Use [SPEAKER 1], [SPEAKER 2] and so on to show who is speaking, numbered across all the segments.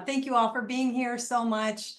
[SPEAKER 1] Thank you all for being here so much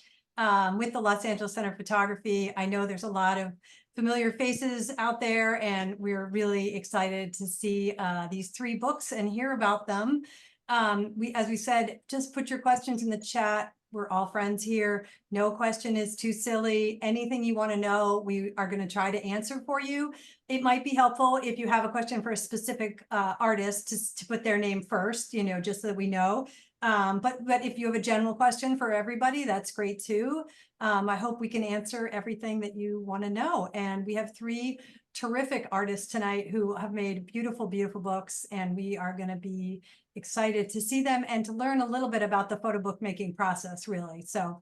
[SPEAKER 1] with the Los Angeles Center of Photography. I know there's a lot of familiar faces out there, and we're really excited to see these 3 books and hear about them. As we said, just put your questions in the chat. We're all friends here. No question is too silly. Anything you want to know, we are going to try to answer for you. It might be helpful if you have a question for a specific artist to put their name first, just so that we know. But if you have a general question for everybody, that's great too. I hope we can answer everything that you want to know. And we have 3 terrific artists tonight who have made beautiful, beautiful books, and we are going to be excited to see them and to learn a little bit about the photo book making process, really. So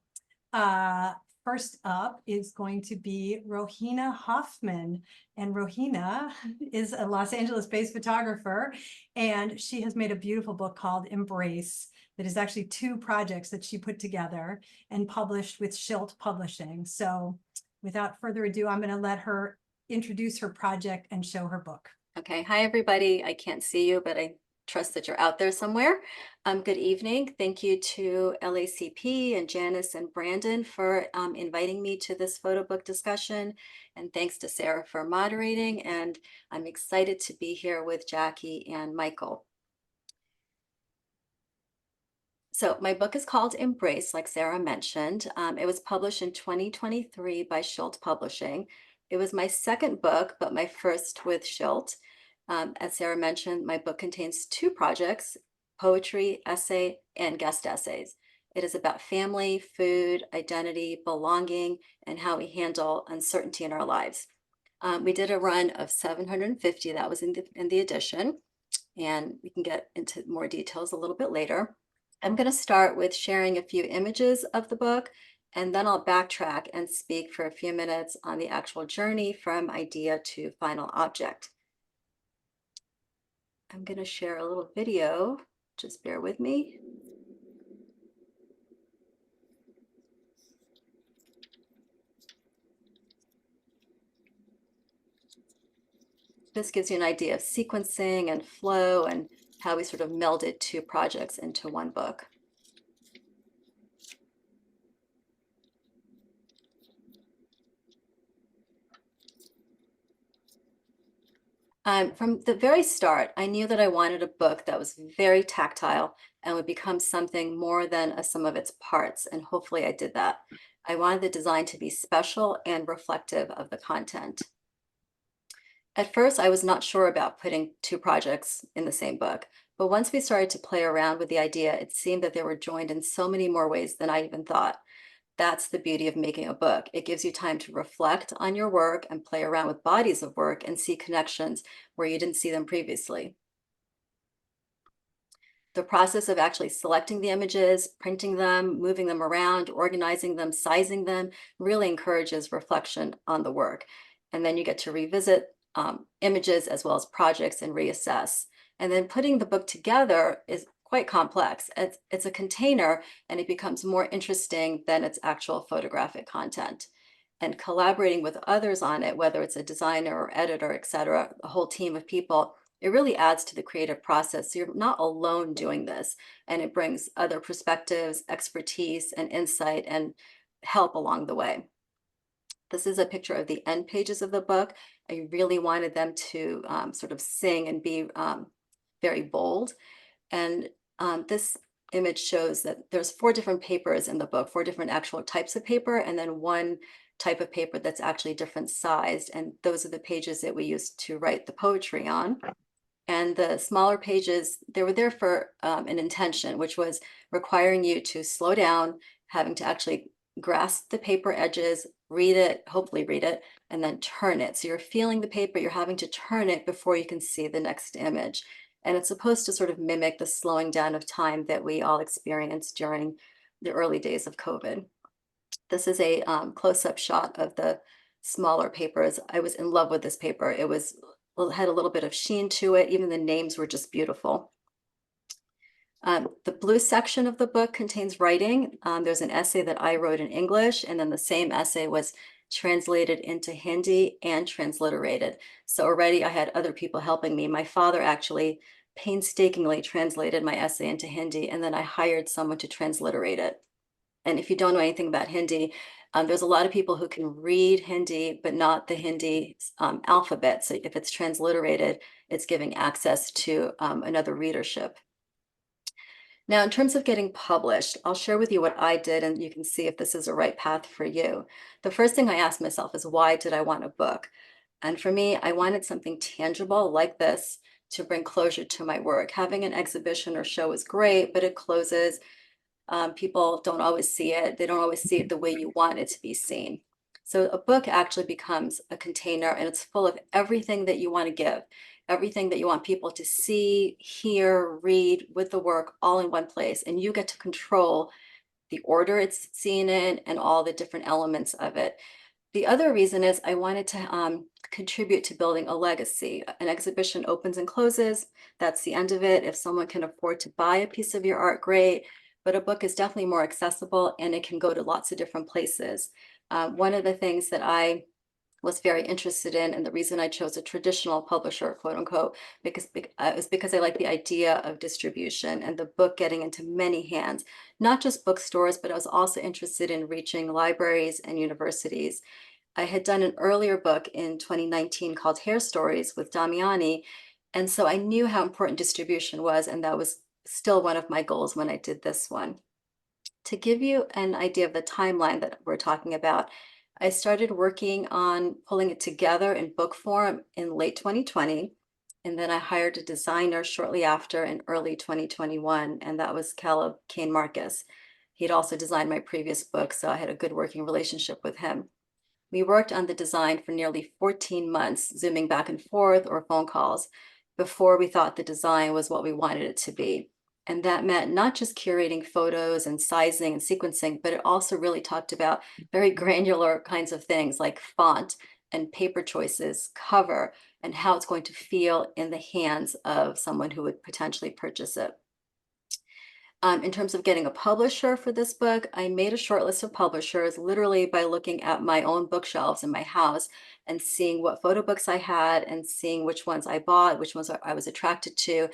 [SPEAKER 1] first up is going to be Rohina Hoffman. And Rohina is a Los Angeles-based photographer, and she has made a beautiful book called Embrace that is actually 2 projects that she put together and published with Schilt Publishing. So without further ado, I'm going to let her introduce her project and show her book.
[SPEAKER 2] Okay. Hi, everybody. I can't see you, but I trust that you're out there somewhere. Good evening. Thank you to LACP and Janice and Brandon for inviting me to this photo book discussion. And thanks to Sarah for moderating. And I'm excited to be here with Jackie and Michael. So my book is called Embrace, like Sarah mentioned. It was published in 2023 by Schilt Publishing. It was my 2nd book, but my first with Schilt. As Sarah mentioned, my book contains 2 projects: poetry, essay, and guest essays. It is about family, food, identity, belonging, and how we handle uncertainty in our lives. We did a run of 750. That was in the edition, and we can get into more details a little bit later. I'm going to start with sharing a few images of the book, and then I'll backtrack and speak for a few minutes on the actual journey from idea to final object. I'm going to share a little video. Just bear with me. This gives you an idea of sequencing and flow and how we sort of melded 2 projects into one book. From the very start, I knew that I wanted a book that was very tactile and would become something more than a sum of its parts, and hopefully I did that. I wanted the design to be special and reflective of the content. At first, I was not sure about putting 2 projects in the same book, but once we started to play around with the idea, it seemed that they were joined in so many more ways than I even thought. That's the beauty of making a book. It gives you time to reflect on your work and play around with bodies of work and see connections where you didn't see them previously. The process of actually selecting the images, printing them, moving them around, organizing them, sizing them, really encourages reflection on the work. And then you get to revisit images as well as projects and reassess. And then putting the book together is quite complex. It's a container, and it becomes more interesting than its actual photographic content. And collaborating with others on it, whether it's a designer or editor, etc., a whole team of people, it really adds to the creative process. So you're not alone doing this, and it brings other perspectives, expertise, and insight and help along the way. This is a picture of the end pages of the book. I really wanted them to sort of sing and be very bold. And this image shows that there's 4 different papers in the book, 4 different actual types of paper, and then 1 type of paper that's actually different sized. And those are the pages that we used to write the poetry on. And the smaller pages, they were there for an intention, which was requiring you to slow down, having to actually grasp the paper edges, read it, hopefully read it, and then turn it. So you're feeling the paper, you're having to turn it before you can see the next image. And it's supposed to sort of mimic the slowing down of time that we all experienced during the early days of COVID. This is a close-up shot of the smaller papers. I was in love with this paper. It had a little bit of sheen to it. Even the names were just beautiful. The blue section of the book contains writing. There's an essay that I wrote in English, and then the same essay was translated into Hindi and transliterated. So already I had other people helping me. My father actually painstakingly translated my essay into Hindi, and then I hired someone to transliterate it. And if you don't know anything about Hindi, there's a lot of people who can read Hindi, but not the Hindi alphabet. So if it's transliterated, it's giving access to another readership. Now, in terms of getting published, I'll share with you what I did, and you can see if this is a right path for you. The first thing I asked myself is, why did I want a book? And for me, I wanted something tangible like this to bring closure to my work. Having an exhibition or show is great, but it closes. People don't always see it. They don't always see it the way you want it to be seen. So a book actually becomes a container, and it's full of everything that you want to give, everything that you want people to see, hear, read with the work all in one place. And you get to control the order it's seen in and all the different elements of it. The other reason is I wanted to contribute to building a legacy. An exhibition opens and closes. That's the end of it. If someone can afford to buy a piece of your art, great. But a book is definitely more accessible, and it can go to lots of different places. One of the things that I was very interested in, and the reason I chose a traditional publisher, quote unquote, is because I like the idea of distribution and the book getting into many hands, not just bookstores, but I was also interested in reaching libraries and universities. I had done an earlier book in 2019 called Hair Stories with Damiani, and so I knew how important distribution was, and that was still one of my goals when I did this one. To give you an idea of the timeline that we're talking about, I started working on pulling it together in book form in late 2020, and then I hired a designer shortly after in early 2021, and that was Caleb Kane Marcus. He'd also designed my previous book, so I had a good working relationship with him. We worked on the design for nearly 14 months, zooming back and forth or phone calls, before we thought the design was what we wanted it to be. And that meant not just curating photos and sizing and sequencing, but it also really talked about very granular kinds of things like font and paper choices, cover, and how it's going to feel in the hands of someone who would potentially purchase it. In terms of getting a publisher for this book, I made a short list of publishers literally by looking at my own bookshelves in my house and seeing what photo books I had and seeing which ones I bought, which ones I was attracted to.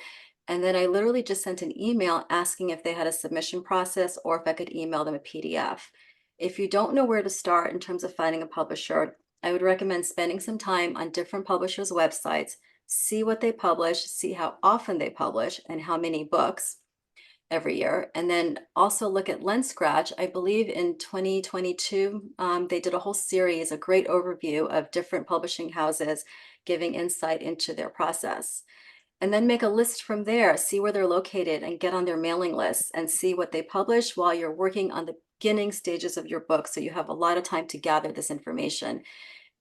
[SPEAKER 2] And then I literally just sent an email asking if they had a submission process or if I could email them a PDF. If you don't know where to start in terms of finding a publisher, I would recommend spending some time on different publishers' websites, see what they publish, see how often they publish, and how many books every year. And then also look at Lens Scratch. I believe in 2022, they did a whole series, a great overview of different publishing houses giving insight into their process. And then make a list from there, see where they're located and get on their mailing lists and see what they publish while you're working on the beginning stages of your book. So you have a lot of time to gather this information.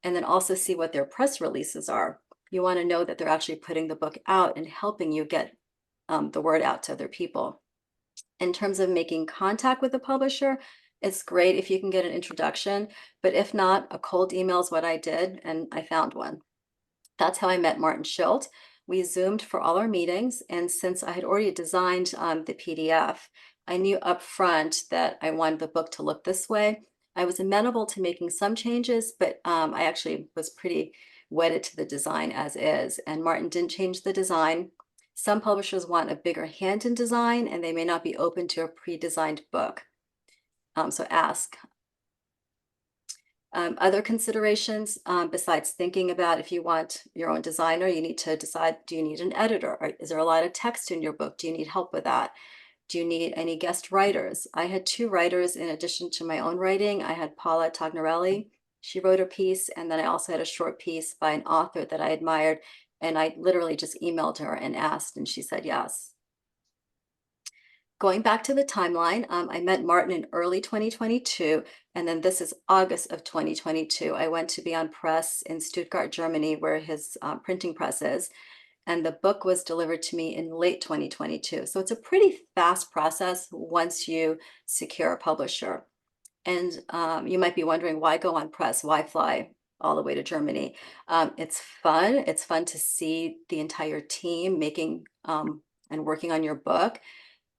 [SPEAKER 2] And then also see what their press releases are. You want to know that they're actually putting the book out and helping you get the word out to other people. In terms of making contact with the publisher, it's great if you can get an introduction, but if not, a cold email is what I did, and I found one. That's how I met Martin Schilt. We Zoomed for all our meetings, and since I had already designed the PDF, I knew up front that I wanted the book to look this way. I was amenable to making some changes, but I actually was pretty wedded to the design as is, and Martin didn't change the design. Some publishers want a bigger hand in design, and they may not be open to a pre-designed book. So ask. Other considerations, besides thinking about if you want your own designer, you need to decide, do you need an editor? Or is there a lot of text in your book? Do you need help with that? Do you need any guest writers? I had 2 writers in addition to my own writing. I had Paula Tognarelli. She wrote a piece, and then I also had a short piece by an author that I admired. And I literally just emailed her and asked, and she said yes. Going back to the timeline, I met Martin in early 2022, and then this is August of 2022. I went to be on press in Stuttgart, Germany, where his printing press is, and the book was delivered to me in late 2022. So it's a pretty fast process once you secure a publisher. And you might be wondering, why go on press? Why fly all the way to Germany? It's fun. It's fun to see the entire team making and working on your book.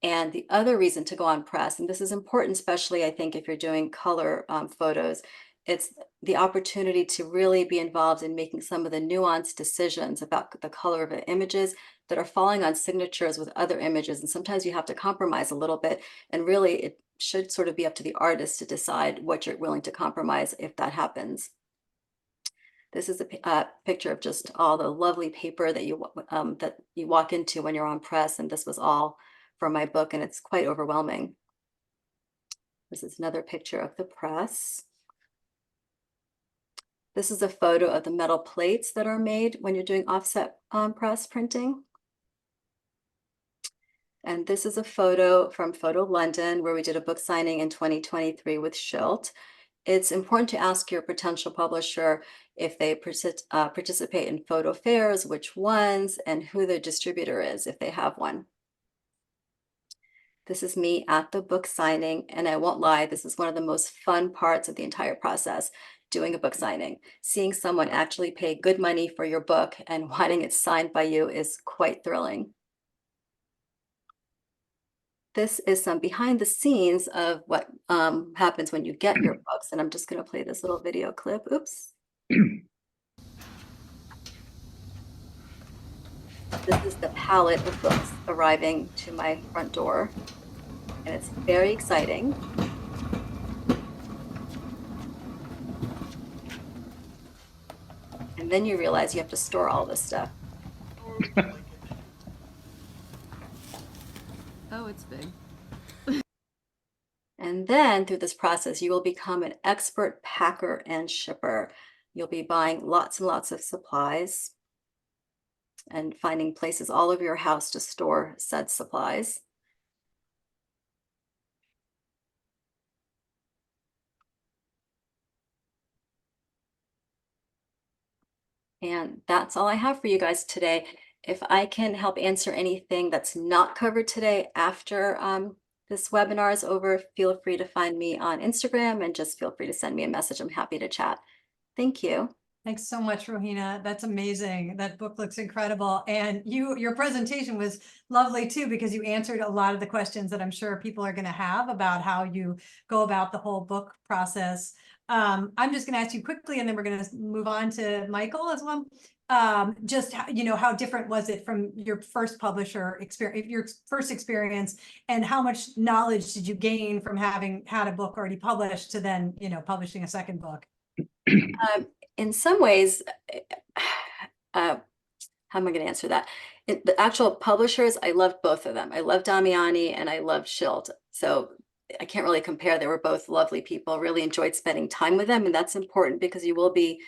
[SPEAKER 2] And the other reason to go on press, and this is important, especially I think if you're doing color photos, it's the opportunity to really be involved in making some of the nuanced decisions about the color of the images that are falling on signatures with other images. And sometimes you have to compromise a little bit, and really it should sort of be up to the artist to decide what you're willing to compromise if that happens. This is a picture of just all the lovely paper that you walk into when you're on press, and this was all for my book, and it's quite overwhelming. This is another picture of the press. This is a photo of the metal plates that are made when you're doing offset press printing. And this is a photo from Photo London, where we did a book signing in 2023 with Schilt. It's important to ask your potential publisher if they participate in photo fairs, which ones, and who the distributor is, if they have one. This is me at the book signing, and I won't lie, this is one of the most fun parts of the entire process, doing a book signing. Seeing someone actually pay good money for your book and wanting it signed by you is quite thrilling. This is some behind the scenes of what happens when you get your books, and I'm just going to play this little video clip. Oops. This is the pallet of books arriving to my front door, and it's very exciting. And then you realize you have to store all this stuff.
[SPEAKER 3] Oh, it's big.
[SPEAKER 2] And then through this process, you will become an expert packer and shipper. You'll be buying lots and lots of supplies and finding places all over your house to store said supplies. And that's all I have for you guys today. If I can help answer anything that's not covered today after this webinar is over, feel free to find me on Instagram and just feel free to send me a message. I'm happy to chat. Thank you.
[SPEAKER 1] Thanks so much, Rohina. That's amazing. That book looks incredible. And your presentation was lovely too, because you answered a lot of the questions that I'm sure people are going to have about how you go about the whole book process. I'm just going to ask you quickly, and then we're going to move on to Michael as well. Just, how different was it from your first publisher experience, your first experience, and how much knowledge did you gain from having had a book already published to then, publishing a second book?
[SPEAKER 2] In some ways, how am I going to answer that? The actual publishers, I loved both of them. I loved Damiani and I loved Schilt. So I can't really compare. They were both lovely people, really enjoyed spending time with them. And that's important because you will be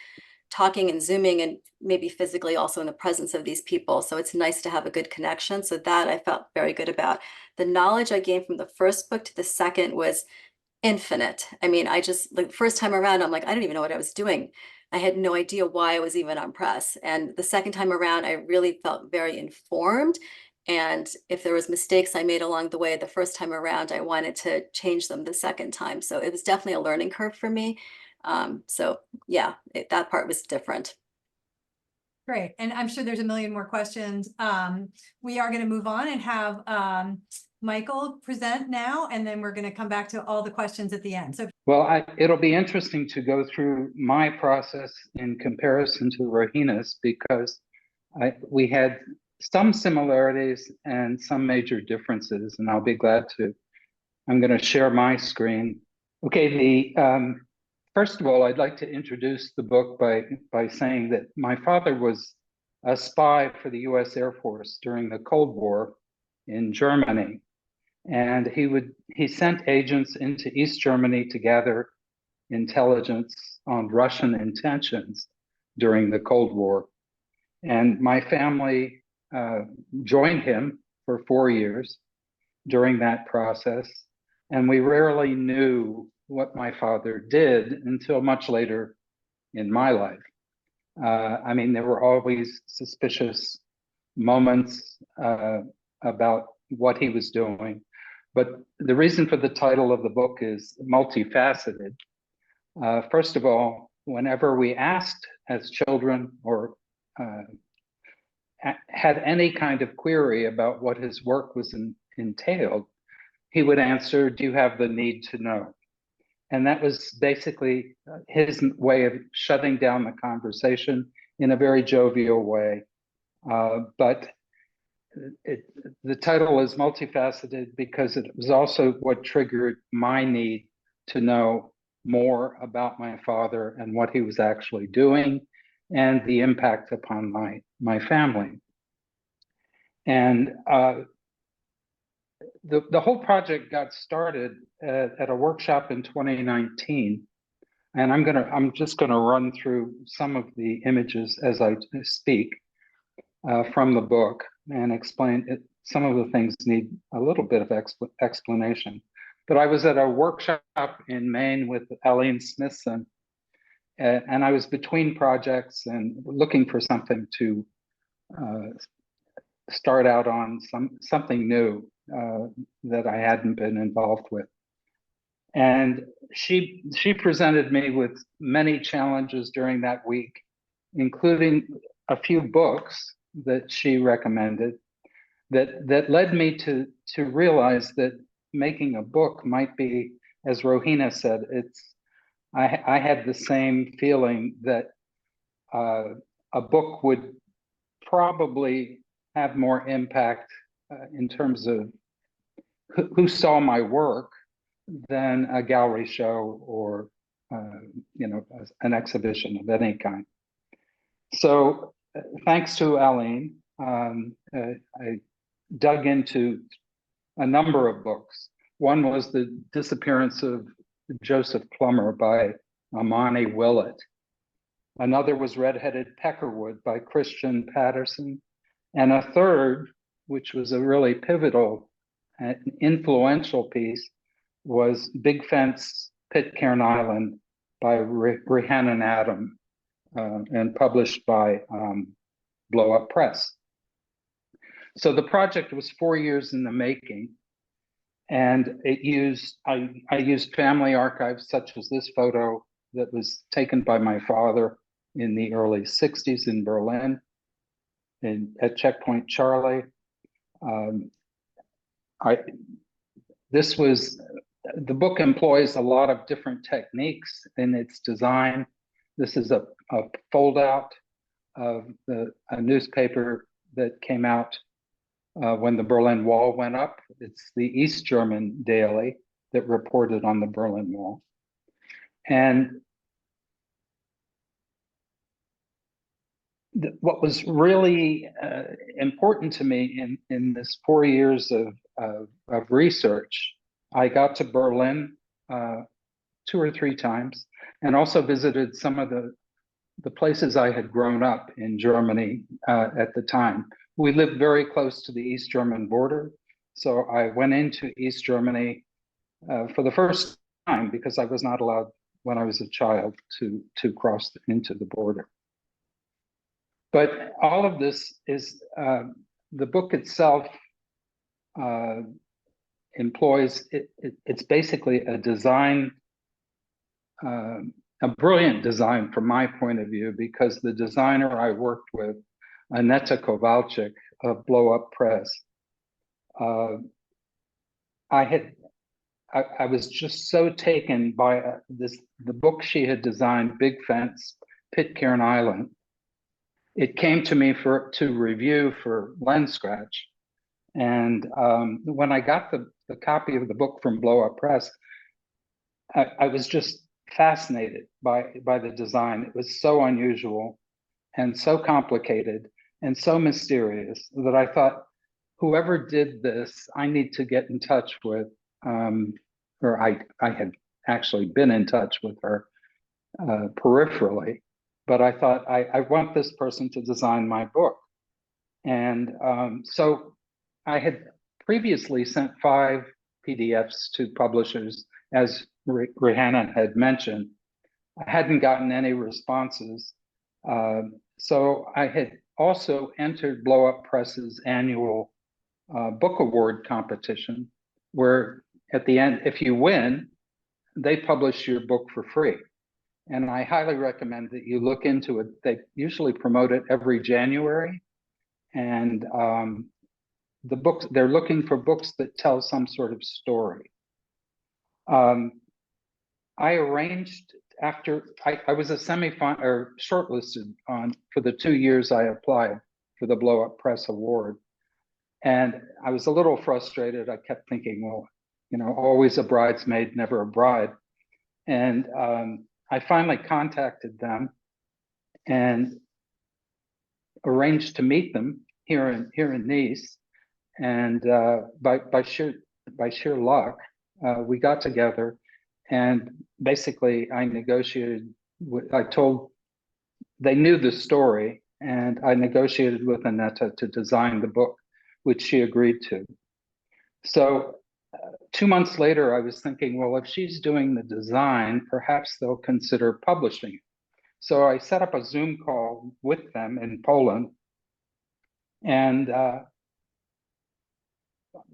[SPEAKER 2] talking and Zooming and maybe physically also in the presence of these people. So it's nice to have a good connection. So that I felt very good about. The knowledge I gained from the first book to the second was infinite. I mean, the first time around, I'm like, I don't even know what I was doing. I had no idea why I was even on press. And the second time around, I really felt very informed. And if there was mistakes I made along the way the first time around, I wanted to change them the second time. So it was definitely a learning curve for me. So yeah, that part was different.
[SPEAKER 1] Great. And I'm sure there's a million more questions. We are going to move on and have Michael present now, and then we're going to come back to all the questions at the end. So,
[SPEAKER 4] well, it'll be interesting to go through my process in comparison to Rohina's, because we had some similarities and some major differences, and I'll be glad to. I'm going to share my screen. Okay, first of all, I'd like to introduce the book by saying that my father was a spy for the U.S. Air Force during the Cold War in Germany. And he sent agents into East Germany to gather intelligence on Russian intentions during the Cold War. And my family joined him for 4 years during that process. And we rarely knew what my father did until much later in my life. I mean, there were always suspicious moments about what he was doing. But the reason for the title of the book is multifaceted. First of all, whenever we asked as children or had any kind of query about what his work was entailed, he would answer, "Do you have the need to know?" And that was basically his way of shutting down the conversation in a very jovial way. But the title is multifaceted because it was also what triggered my need to know more about my father and what he was actually doing and the impact upon my family. And the whole project got started at a workshop in 2019. And I'm just gonna run through some of the images as I speak from the book and explain it. Some of the things need a little bit of explanation. But I was at a workshop in Maine with Aline Smithson, and I was between projects and looking for something to start out on, something new that I hadn't been involved with. And she presented me with many challenges during that week, including a few books that she recommended that led me to realize that making a book might be, as Rohina said, I had the same feeling that a book would probably have more impact in terms of who saw my work than a gallery show or an exhibition of any kind. So thanks to Aline, I dug into a number of books. One was The Disappearance of Joseph Plummer by Amani Willett. Another was Red-Headed Peckerwood by Christian Patterson. And a third, which was a really pivotal and influential piece, was Big Fence, Pitcairn Island by Rhiannon Adam and published by Blow Up Press. So the project was 4 years in the making, and I used family archives such as this photo that was taken by my father in the early 60s in Berlin at Checkpoint Charlie. The book employs a lot of different techniques in its design. This is a fold out of a newspaper that came out when the Berlin Wall went up. It's the East German daily that reported on the Berlin Wall. And what was really important to me in this 4 years of research, I got to Berlin 2 or 3 times and also visited some of the places I had grown up in Germany at the time. We lived very close to the East German border. So I went into East Germany for the first time because I was not allowed when I was a child to cross into the border. But all of this is, the book itself employs, it's basically a design, a brilliant design from my point of view, because the designer I worked with, Aneta Kowalczyk of Blow Up Press, I was just so taken by the book she had designed, Big Fence, Pitcairn Island. It came to me to review for Lens Scratch. And when I got the copy of the book from Blow Up Press, I was just fascinated by the design. It was so unusual and so complicated and so mysterious that I thought, whoever did this, I need to get in touch with, or I had actually been in touch with her peripherally, but I thought, I want this person to design my book. And so I had previously sent 5 PDFs to publishers, as Rhiannon had mentioned. I hadn't gotten any responses. So I had also entered Blow Up Press's annual book award competition, where at the end, if you win, they publish your book for free. And I highly recommend that you look into it. They usually promote it every January. And the books, they're looking for books that tell some sort of story. I arranged after I was a semifinal or shortlisted for the 2 years I applied for the Blow Up Press Award. And I was a little frustrated. I kept thinking, well, always a bridesmaid, never a bride. And I finally contacted them and arranged to meet them here in Nice. And by sheer luck, we got together, and basically I negotiated. They knew the story, and I negotiated with Annetta to design the book, which she agreed to. So 2 months later, I was thinking, well, if she's doing the design, perhaps they'll consider publishing it. So I set up a Zoom call with them in Poland, and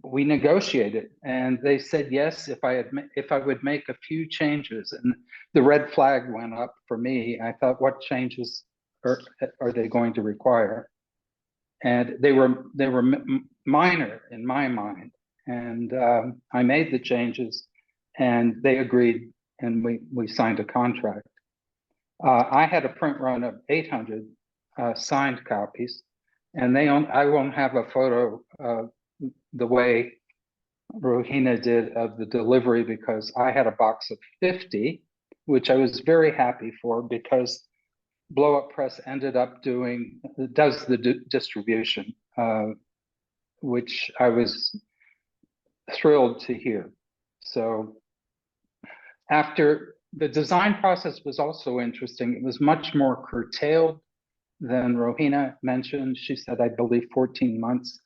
[SPEAKER 4] we negotiated, and they said yes if I would make a few changes. And the red flag went up for me. I thought, what changes are they going to require? And they were minor in my mind. And I made the changes, and they agreed, and we signed a contract. I had a print run of 800 signed copies, and I won't have a photo the way Rohina did of the delivery, because I had a box of 50, which I was very happy for, because Blow Up Press ended up does the distribution, which I was thrilled to hear. So after the design process was also interesting. It was much more curtailed than Rohina mentioned. She said, I believe 14 months.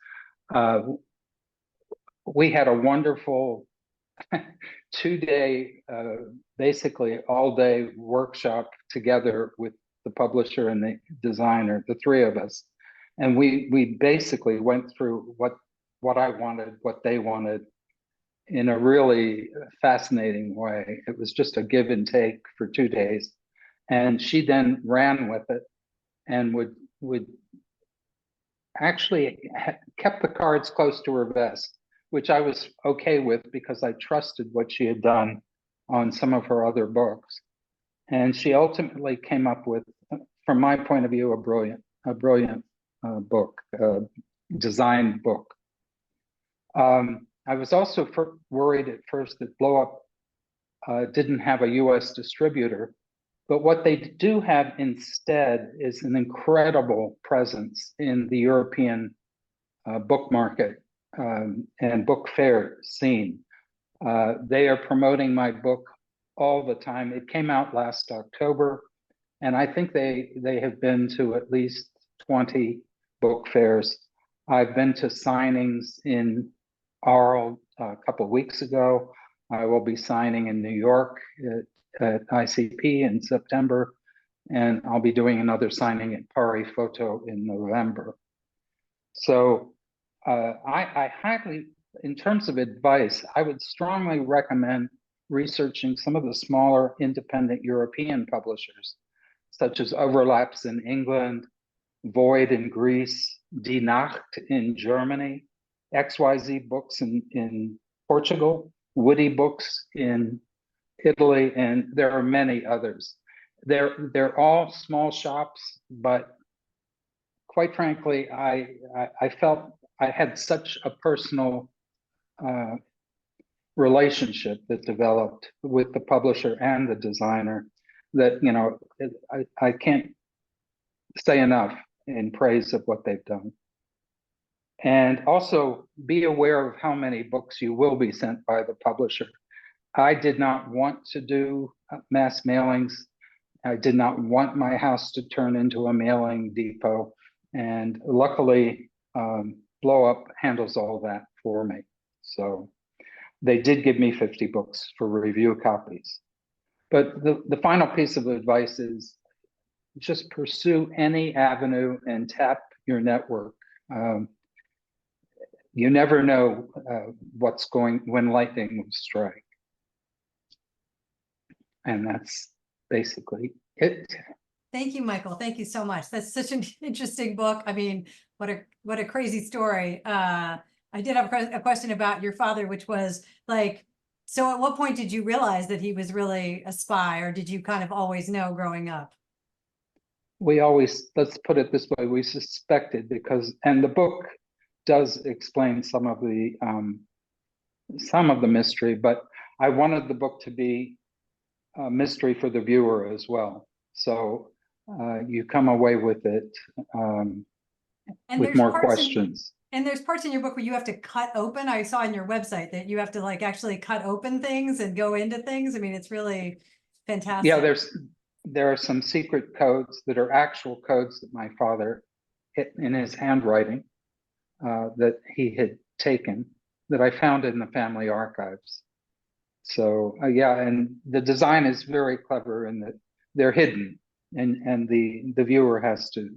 [SPEAKER 4] We had a wonderful 2-day, basically all-day workshop together with the publisher and the designer, the three of us. And we basically went through what I wanted, what they wanted, in a really fascinating way. It was just a give and take for 2 days. And she then ran with it and would actually kept the cards close to her vest, which I was okay with, because I trusted what she had done on some of her other books. And she ultimately came up with, from my point of view, a brilliant book, designed book. I was also worried at first that Blow Up didn't have a US distributor, but what they do have instead is an incredible presence in the European book market and book fair scene. They are promoting my book all the time. It came out last October, and I think they have been to at least 20 book fairs. I've been to signings in Arles a couple of weeks ago. I will be signing in New York at ICP in September, and I'll be doing another signing at Paris Photo in November. So I highly, in terms of advice, I would strongly recommend researching some of the smaller independent European publishers, such as Overlaps in England, Void in Greece, Die Nacht in Germany, XYZ Books in Portugal, Woody Books in Italy, and there are many others. They're all small shops, but quite frankly, I felt I had such a personal relationship that developed with the publisher and the designer that, I can't say enough in praise of what they've done. And also be aware of how many books you will be sent by the publisher. I did not want to do mass mailings. I did not want my house to turn into a mailing depot. And luckily, Blow Up handles all that for me. So they did give me 50 books for review copies. But the final piece of advice is just pursue any avenue and tap your network. You never know when lightning will strike. And that's basically it.
[SPEAKER 1] Thank you, Michael. Thank you so much. That's such an interesting book. I mean, what a crazy story. I did have a question about your father, which was like, So at what point did you realize that he was really a spy, or did you kind of always know growing up?
[SPEAKER 4] We always, let's put it this way, we suspected because, and the book does explain some of the mystery, but I wanted the book to be a mystery for the viewer as well. So you come away with it
[SPEAKER 1] And
[SPEAKER 4] with
[SPEAKER 1] there's
[SPEAKER 4] more
[SPEAKER 1] parts
[SPEAKER 4] questions.
[SPEAKER 1] and there's parts in your book where you have to cut open. I saw on your website that you have to like actually cut open things and go into things. I mean, it's really fantastic.
[SPEAKER 4] Yeah, there are some secret codes that are actual codes that my father hit in his handwriting that he had taken that I found in the family archives. So yeah, and the design is very clever in that they're hidden, and the viewer has to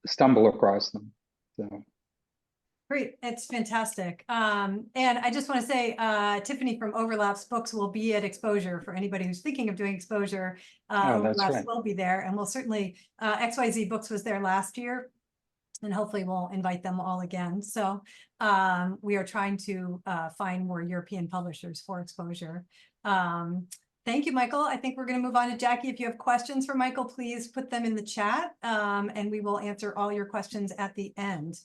[SPEAKER 4] stumble across them. So
[SPEAKER 1] Great, it's fantastic. And I just want to say, Tiffany from Overlaps Books will be at Exposure for anybody who's thinking of doing exposure.
[SPEAKER 4] oh, that's
[SPEAKER 1] Overlaps
[SPEAKER 4] right.
[SPEAKER 1] will be there, and we'll certainly, XYZ Books was there last year. And hopefully we'll invite them all again. So we are trying to find more European publishers for exposure. Thank you, Michael. I think we're going to move on to Jackie. If you have questions for Michael, please put them in the chat, and we will answer all your questions at the end.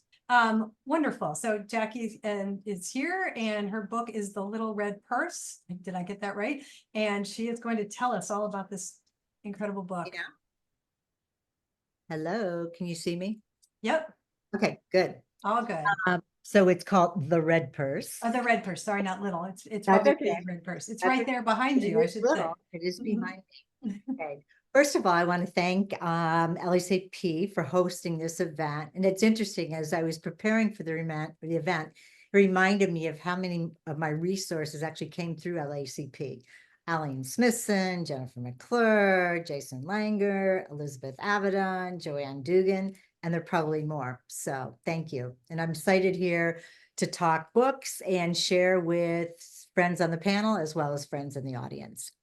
[SPEAKER 1] Wonderful. So Jackie is here, and her book is The Little Red Purse. Did I get that right? And she is going to tell us all about this incredible book.
[SPEAKER 3] Yeah. Hello, can you see me?
[SPEAKER 1] Yep,
[SPEAKER 3] Okay, good.
[SPEAKER 1] all good.
[SPEAKER 3] So it's called The Red Purse.
[SPEAKER 1] Oh, the red purse. Sorry, not little. It's
[SPEAKER 3] That's
[SPEAKER 1] probably
[SPEAKER 3] okay.
[SPEAKER 1] big red purse. It's
[SPEAKER 3] That's
[SPEAKER 1] right
[SPEAKER 3] okay.
[SPEAKER 1] there behind you, I
[SPEAKER 3] It is
[SPEAKER 1] should say.
[SPEAKER 3] little. It is
[SPEAKER 1] Mhm.
[SPEAKER 3] behind me. Okay. First of all, I want to thank LACP for hosting this event. And it's interesting, as I was preparing for the event, it reminded me of how many of my resources actually came through LACP. Aline Smithson, Jennifer McClure, Jason Langer, Elizabeth Avedon, Joanne Dugan, and there are probably more. So thank you. And I'm excited here to talk books and share with friends on the panel as well as friends in the audience.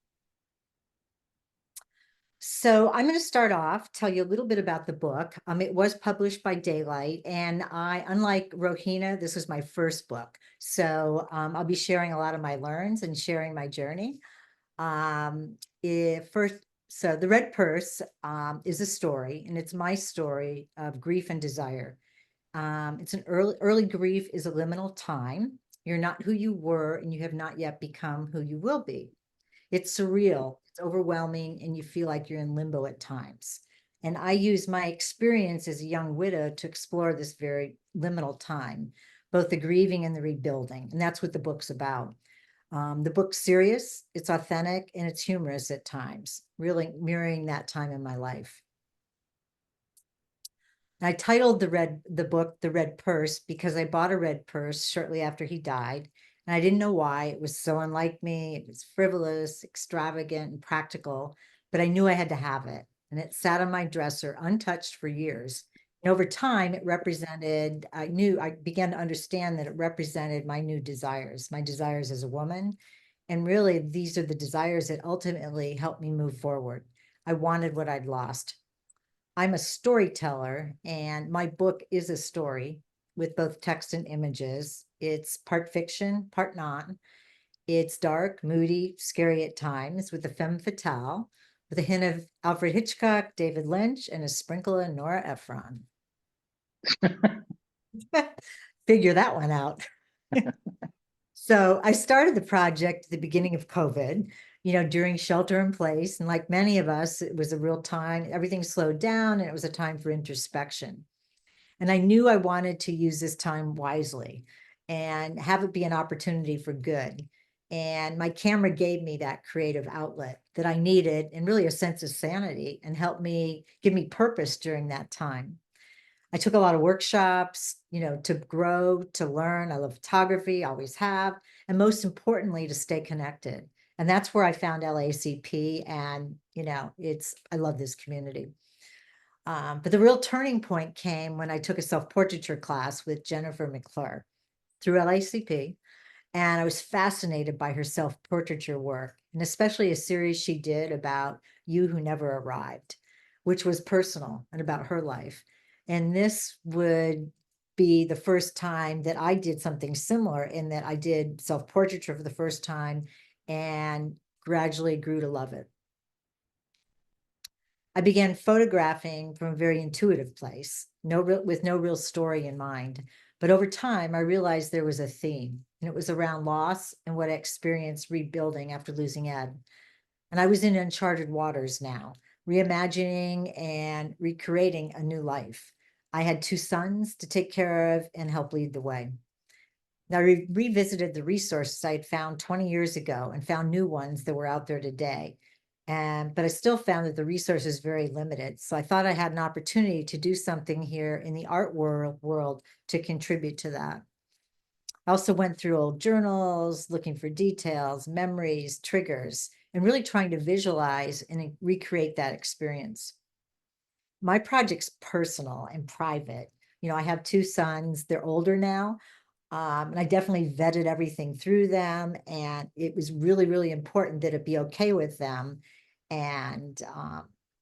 [SPEAKER 3] So I'm going to start off, tell you a little bit about the book. It was published by Daylight, and unlike Rohina, this was my first book. So I'll be sharing a lot of my learns and sharing my journey. So The Red Purse is a story, and it's my story of grief and desire. It's an early grief is a liminal time. You're not who you were, and you have not yet become who you will be. It's surreal, it's overwhelming, and you feel like you're in limbo at times. And I use my experience as a young widow to explore this very liminal time, both the grieving and the rebuilding. And that's what the book's about. The book's serious, it's authentic, and it's humorous at times, really mirroring that time in my life. I titled the book The Red Purse because I bought a red purse shortly after he died, and I didn't know why. It was so unlike me. It was frivolous, extravagant, and practical, but I knew I had to have it. And it sat on my dresser untouched for years. And over time, I began to understand that it represented my new desires, my desires as a woman. And really, these are the desires that ultimately helped me move forward. I wanted what I'd lost. I'm a storyteller, and my book is a story with both text and images. It's part fiction, part non. It's dark, moody, scary at times, with a femme fatale, with a hint of Alfred Hitchcock, David Lynch, and a sprinkle of Nora Ephron. Figure that one out. So I started the project at the beginning of COVID, during shelter in place. And like many of us, it was a real time, everything slowed down, and it was a time for introspection. And I knew I wanted to use this time wisely and have it be an opportunity for good. And my camera gave me that creative outlet that I needed, and really a sense of sanity, and helped me give me purpose during that time. I took a lot of workshops, to grow, to learn. I love photography, always have, and most importantly, to stay connected. And that's where I found LACP, and I love this community. But the real turning point came when I took a self-portraiture class with Jennifer McClure through LACP, and I was fascinated by her self-portraiture work, and especially a series she did about You Who Never Arrived, which was personal and about her life. And this would be the first time that I did something similar, in that I did self-portraiture for the first time and gradually grew to love it. I began photographing from a very intuitive place, with no real story in mind. But over time, I realized there was a theme, and it was around loss and what I experienced rebuilding after losing Ed. And I was in uncharted waters now, reimagining and recreating a new life. I had 2 sons to take care of and help lead the way. Now, I revisited the resources I had found 20 years ago and found new ones that were out there today. But I still found that the resources very limited. So I thought I had an opportunity to do something here in the art world to contribute to that. I also went through old journals, looking for details, memories, triggers, and really trying to visualize and recreate that experience. My project's personal and private. I have 2 sons, they're older now. And I definitely vetted everything through them, and it was really, really important that it be okay with them. And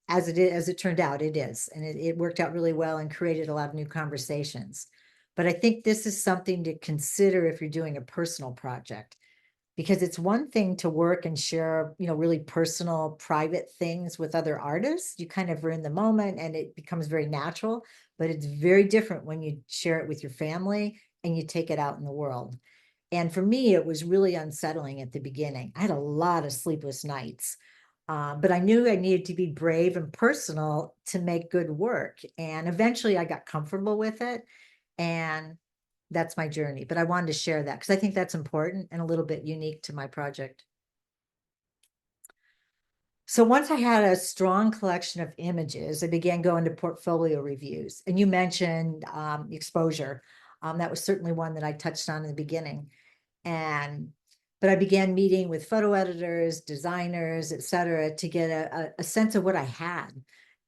[SPEAKER 3] as it turned out, it is, and it worked out really well and created a lot of new conversations. But I think this is something to consider if you're doing a personal project, because it's one thing to work and share, really personal, private things with other artists. You kind of are in the moment and it becomes very natural, but it's very different when you share it with your family and you take it out in the world. And for me, it was really unsettling at the beginning. I had a lot of sleepless nights, but I knew I needed to be brave and personal to make good work. And eventually I got comfortable with it. And that's my journey, but I wanted to share that because I think that's important and a little bit unique to my project. So once I had a strong collection of images, I began going to portfolio reviews. And you mentioned exposure. That was certainly one that I touched on in the beginning. But I began meeting with photo editors, designers, et cetera, to get a sense of what I had.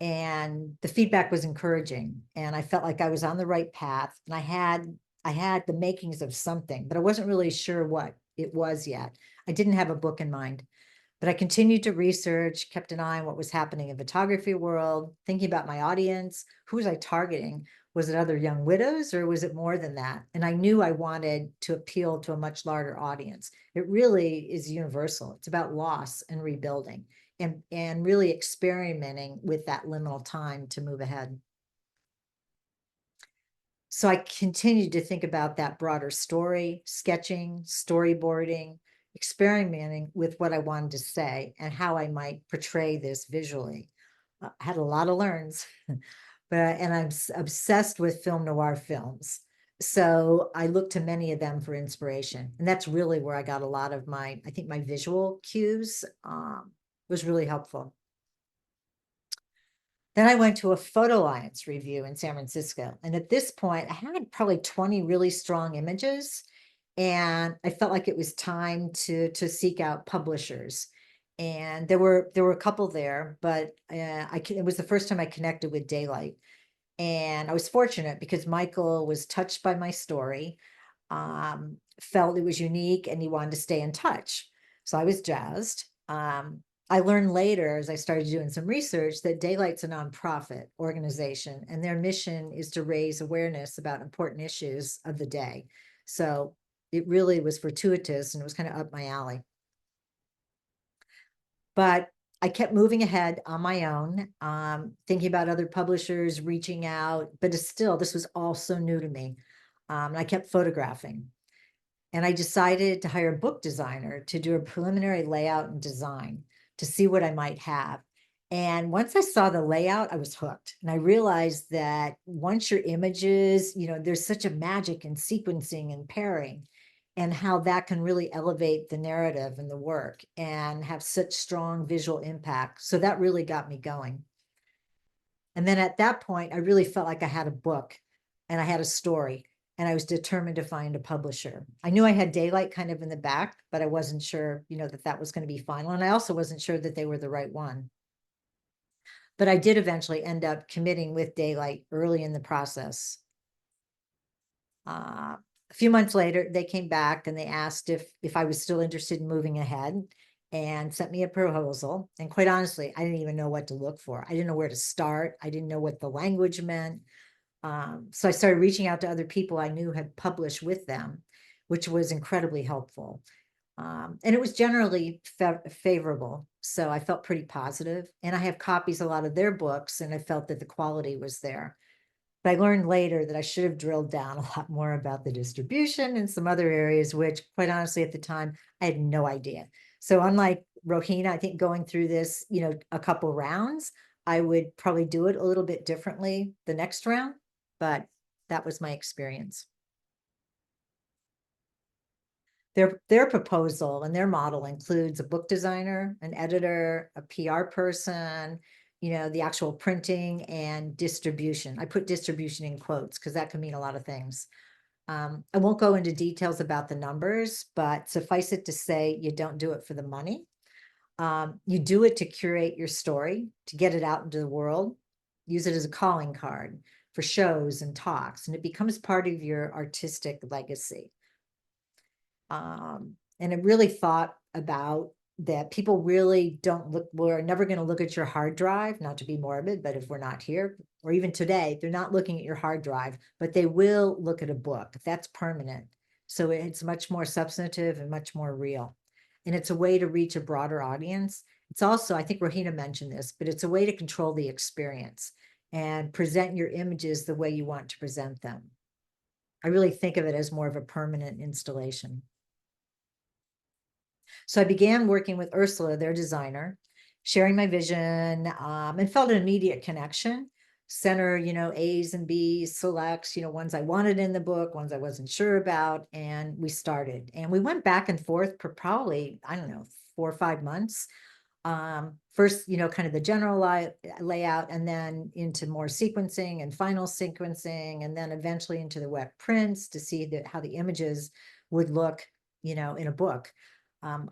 [SPEAKER 3] And the feedback was encouraging. And I felt like I was on the right path. And I had the makings of something, but I wasn't really sure what it was yet. I didn't have a book in mind, but I continued to research, kept an eye on what was happening in the photography world, thinking about my audience. Who was I targeting? Was it other young widows, or was it more than that? And I knew I wanted to appeal to a much larger audience. It really is universal. It's about loss and rebuilding, and really experimenting with that liminal time to move ahead. So I continued to think about that broader story, sketching, storyboarding, experimenting with what I wanted to say and how I might portray this visually. I had a lot of learns, and I'm obsessed with film noir films. So I looked to many of them for inspiration. And that's really where I got a lot of I think my visual cues was really helpful. Then I went to a Photo Alliance review in San Francisco. And at this point, I had probably 20 really strong images. And I felt like it was time to seek out publishers. And there were a couple there, but it was the first time I connected with Daylight. And I was fortunate because Michael was touched by my story, felt it was unique, and he wanted to stay in touch. So I was jazzed. I learned later, as I started doing some research, that Daylight's a nonprofit organization, and their mission is to raise awareness about important issues of the day. So it really was fortuitous, and it was kind of up my alley. But I kept moving ahead on my own, thinking about other publishers, reaching out, but this was all so new to me. And I kept photographing. And I decided to hire a book designer to do a preliminary layout and design to see what I might have. And once I saw the layout, I was hooked. And I realized that once your images, there's such a magic in sequencing and pairing, and how that can really elevate the narrative and the work and have such strong visual impact. So that really got me going. And then at that point, I really felt like I had a book and I had a story, and I was determined to find a publisher. I knew I had Daylight kind of in the back, but I wasn't sure, that was going to be final. And I also wasn't sure that they were the right one. But I did eventually end up committing with Daylight early in the process. A few months later, they came back and they asked if I was still interested in moving ahead, and sent me a proposal. And quite honestly, I didn't even know what to look for. I didn't know where to start. I didn't know what the language meant. So I started reaching out to other people I knew had published with them, which was incredibly helpful. And it was generally favorable. So I felt pretty positive, and I have copies of a lot of their books, and I felt that the quality was there. But I learned later that I should have drilled down a lot more about the distribution and some other areas, which quite honestly, at the time, I had no idea. So unlike Rohina, I think going through this, a couple rounds, I would probably do it a little bit differently the next round, but that was my experience. Their proposal and their model includes a book designer, an editor, a PR person, the actual printing and distribution. I put distribution in quotes because that can mean a lot of things. I won't go into details about the numbers, but suffice it to say, you don't do it for the money. You do it to curate your story, to get it out into the world, use it as a calling card for shows and talks, and it becomes part of your artistic legacy. And I really thought about that people really don't look, we're never going to look at your hard drive, not to be morbid, but if we're not here, or even today, they're not looking at your hard drive, but they will look at a book. That's permanent. So it's much more substantive and much more real. And it's a way to reach a broader audience. It's also, I think Rohina mentioned this, but it's a way to control the experience and present your images the way you want to present them. I really think of it as more of a permanent installation. So I began working with Ursula, their designer, sharing my vision, and felt an immediate connection. Center, A's and B's, selects, ones I wanted in the book, ones I wasn't sure about, and we started. And we went back and forth for probably, I don't know, 4 or 5 months. First, kind of the general layout, and then into more sequencing and final sequencing, and then eventually into the wet prints to see how the images would look, in a book.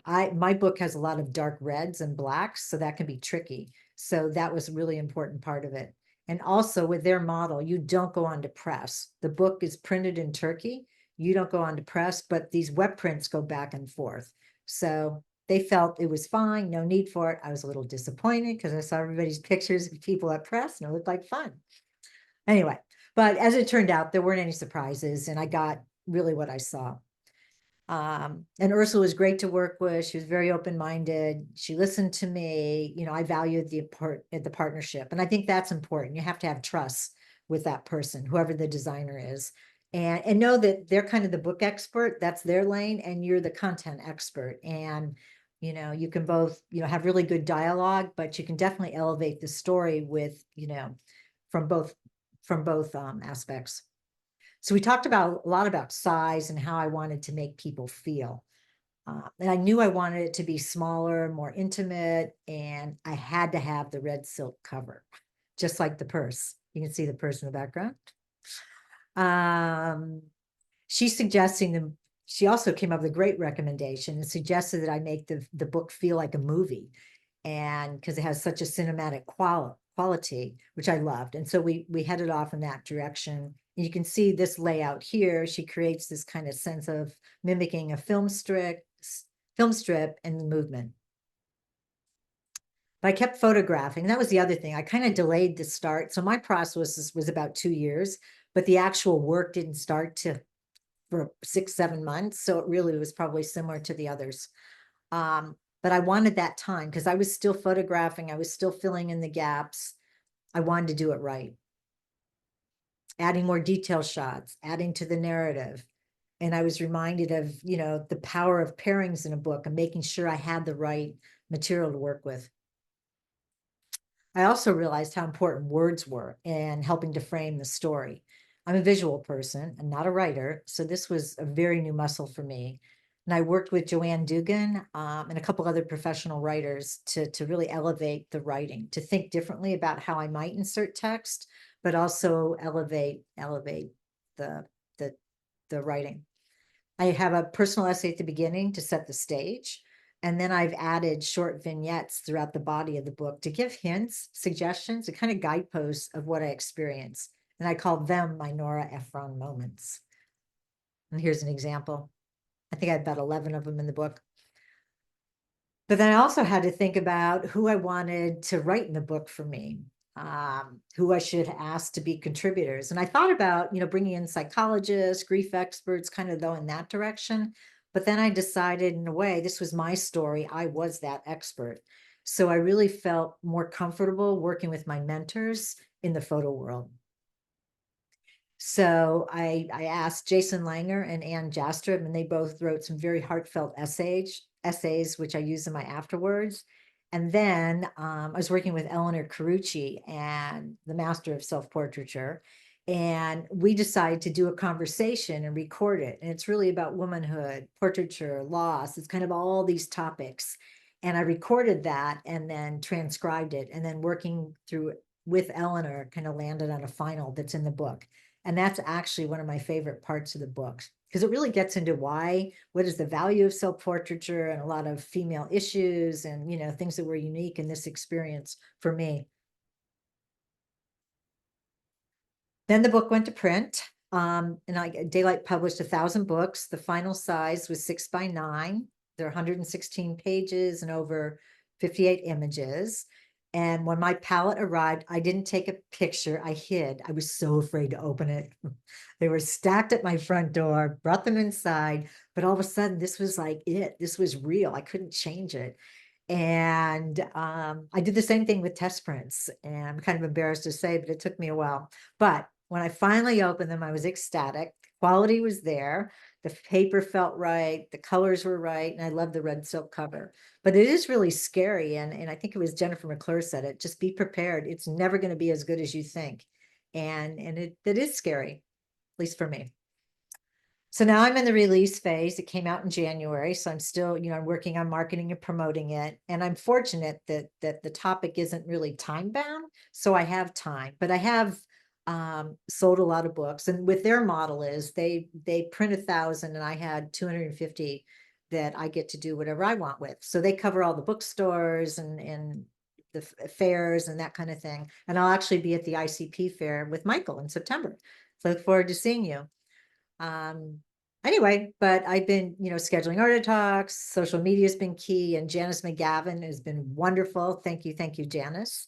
[SPEAKER 3] My book has a lot of dark reds and blacks, so that can be tricky. So that was a really important part of it. And also with their model, you don't go on to press. The book is printed in Turkey. You don't go on to press, but these wet prints go back and forth. So they felt it was fine, no need for it. I was a little disappointed because I saw everybody's pictures of people at press and it looked like fun. Anyway, but as it turned out, there weren't any surprises, and I got really what I saw. And Ursula was great to work with. She was very open-minded. She listened to me. I valued the partnership. And I think that's important. You have to have trust with that person, whoever the designer is, and know that they're kind of the book expert. That's their lane, and you're the content expert. And, you can both, have really good dialogue, but you can definitely elevate the story with, from both aspects. So we talked a lot about size and how I wanted to make people feel. And I knew I wanted it to be smaller, more intimate, and I had to have the red silk cover, just like the purse. You can see the purse in the background. She also came up with a great recommendation and suggested that I make the book feel like a movie, and because it has such a cinematic quality, which I loved. And so we headed off in that direction. You can see this layout here. She creates this kind of sense of mimicking a film strip and the movement. But I kept photographing. That was the other thing. I kind of delayed the start. So my process was about 2 years, but the actual work didn't start for 6, 7 months. So it really was probably similar to the others. But I wanted that time because I was still photographing. I was still filling in the gaps. I wanted to do it right. Adding more detail shots, adding to the narrative. And I was reminded of, the power of pairings in a book and making sure I had the right material to work with. I also realized how important words were in helping to frame the story. I'm a visual person and not a writer, so this was a very new muscle for me. And I worked with Joanne Dugan and a couple other professional writers to really elevate the writing, to think differently about how I might insert text, but also elevate the writing. I have a personal essay at the beginning to set the stage. And then I've added short vignettes throughout the body of the book to give hints, suggestions, and kind of guideposts of what I experience. And I call them my Nora Ephron moments. And here's an example. I think I have about 11 of them in the book. But then I also had to think about who I wanted to write in the book for me. who I should ask to be contributors. And I thought about, bringing in psychologists, grief experts, kind of go in that direction. But then I decided, in a way, this was my story. I was that expert. So I really felt more comfortable working with my mentors in the photo world. So I asked Jason Langer and Ann Jastrup, and they both wrote some very heartfelt essays, which I use in my afterwards. And then I was working with Eleanor Carucci and the master of self-portraiture. And we decided to do a conversation and record it. And it's really about womanhood, portraiture, loss. It's kind of all these topics. And I recorded that and then transcribed it. And then working through it with Eleanor kind of landed on a final that's in the book. And that's actually one of my favorite parts of the book, because it really gets into what is the value of self-portraiture and a lot of female issues and, things that were unique in this experience for me. Then the book went to print, and Daylight published 1,000 books. The final size was 6 by 9. There are 116 pages and over 58 images. And when my palette arrived, I didn't take a picture. I hid. I was so afraid to open it. They were stacked at my front door, brought them inside. But all of a sudden, this was like it. This was real. I couldn't change it. And I did the same thing with test prints. And I'm kind of embarrassed to say, but it took me a while. But when I finally opened them, I was ecstatic. Quality was there. The paper felt right. The colors were right. And I love the red silk cover. But it is really scary. And I think it was Jennifer McClure said it, just be prepared. It's never going to be as good as you think. And it is scary, at least for me. So now I'm in the release phase. It came out in January. So I'm still, I'm working on marketing and promoting it. And I'm fortunate that the topic isn't really time bound. So I have time, but I have sold a lot of books. And with their model is they print 1,000 and I had 250 that I get to do whatever I want with. So they cover all the bookstores and the fairs and that kind of thing. And I'll actually be at the ICP fair with Michael in September. So I look forward to seeing you. Anyway, but I've been, scheduling order talks, social media has been key, and Janice McGavin has been wonderful. Thank you, Janice.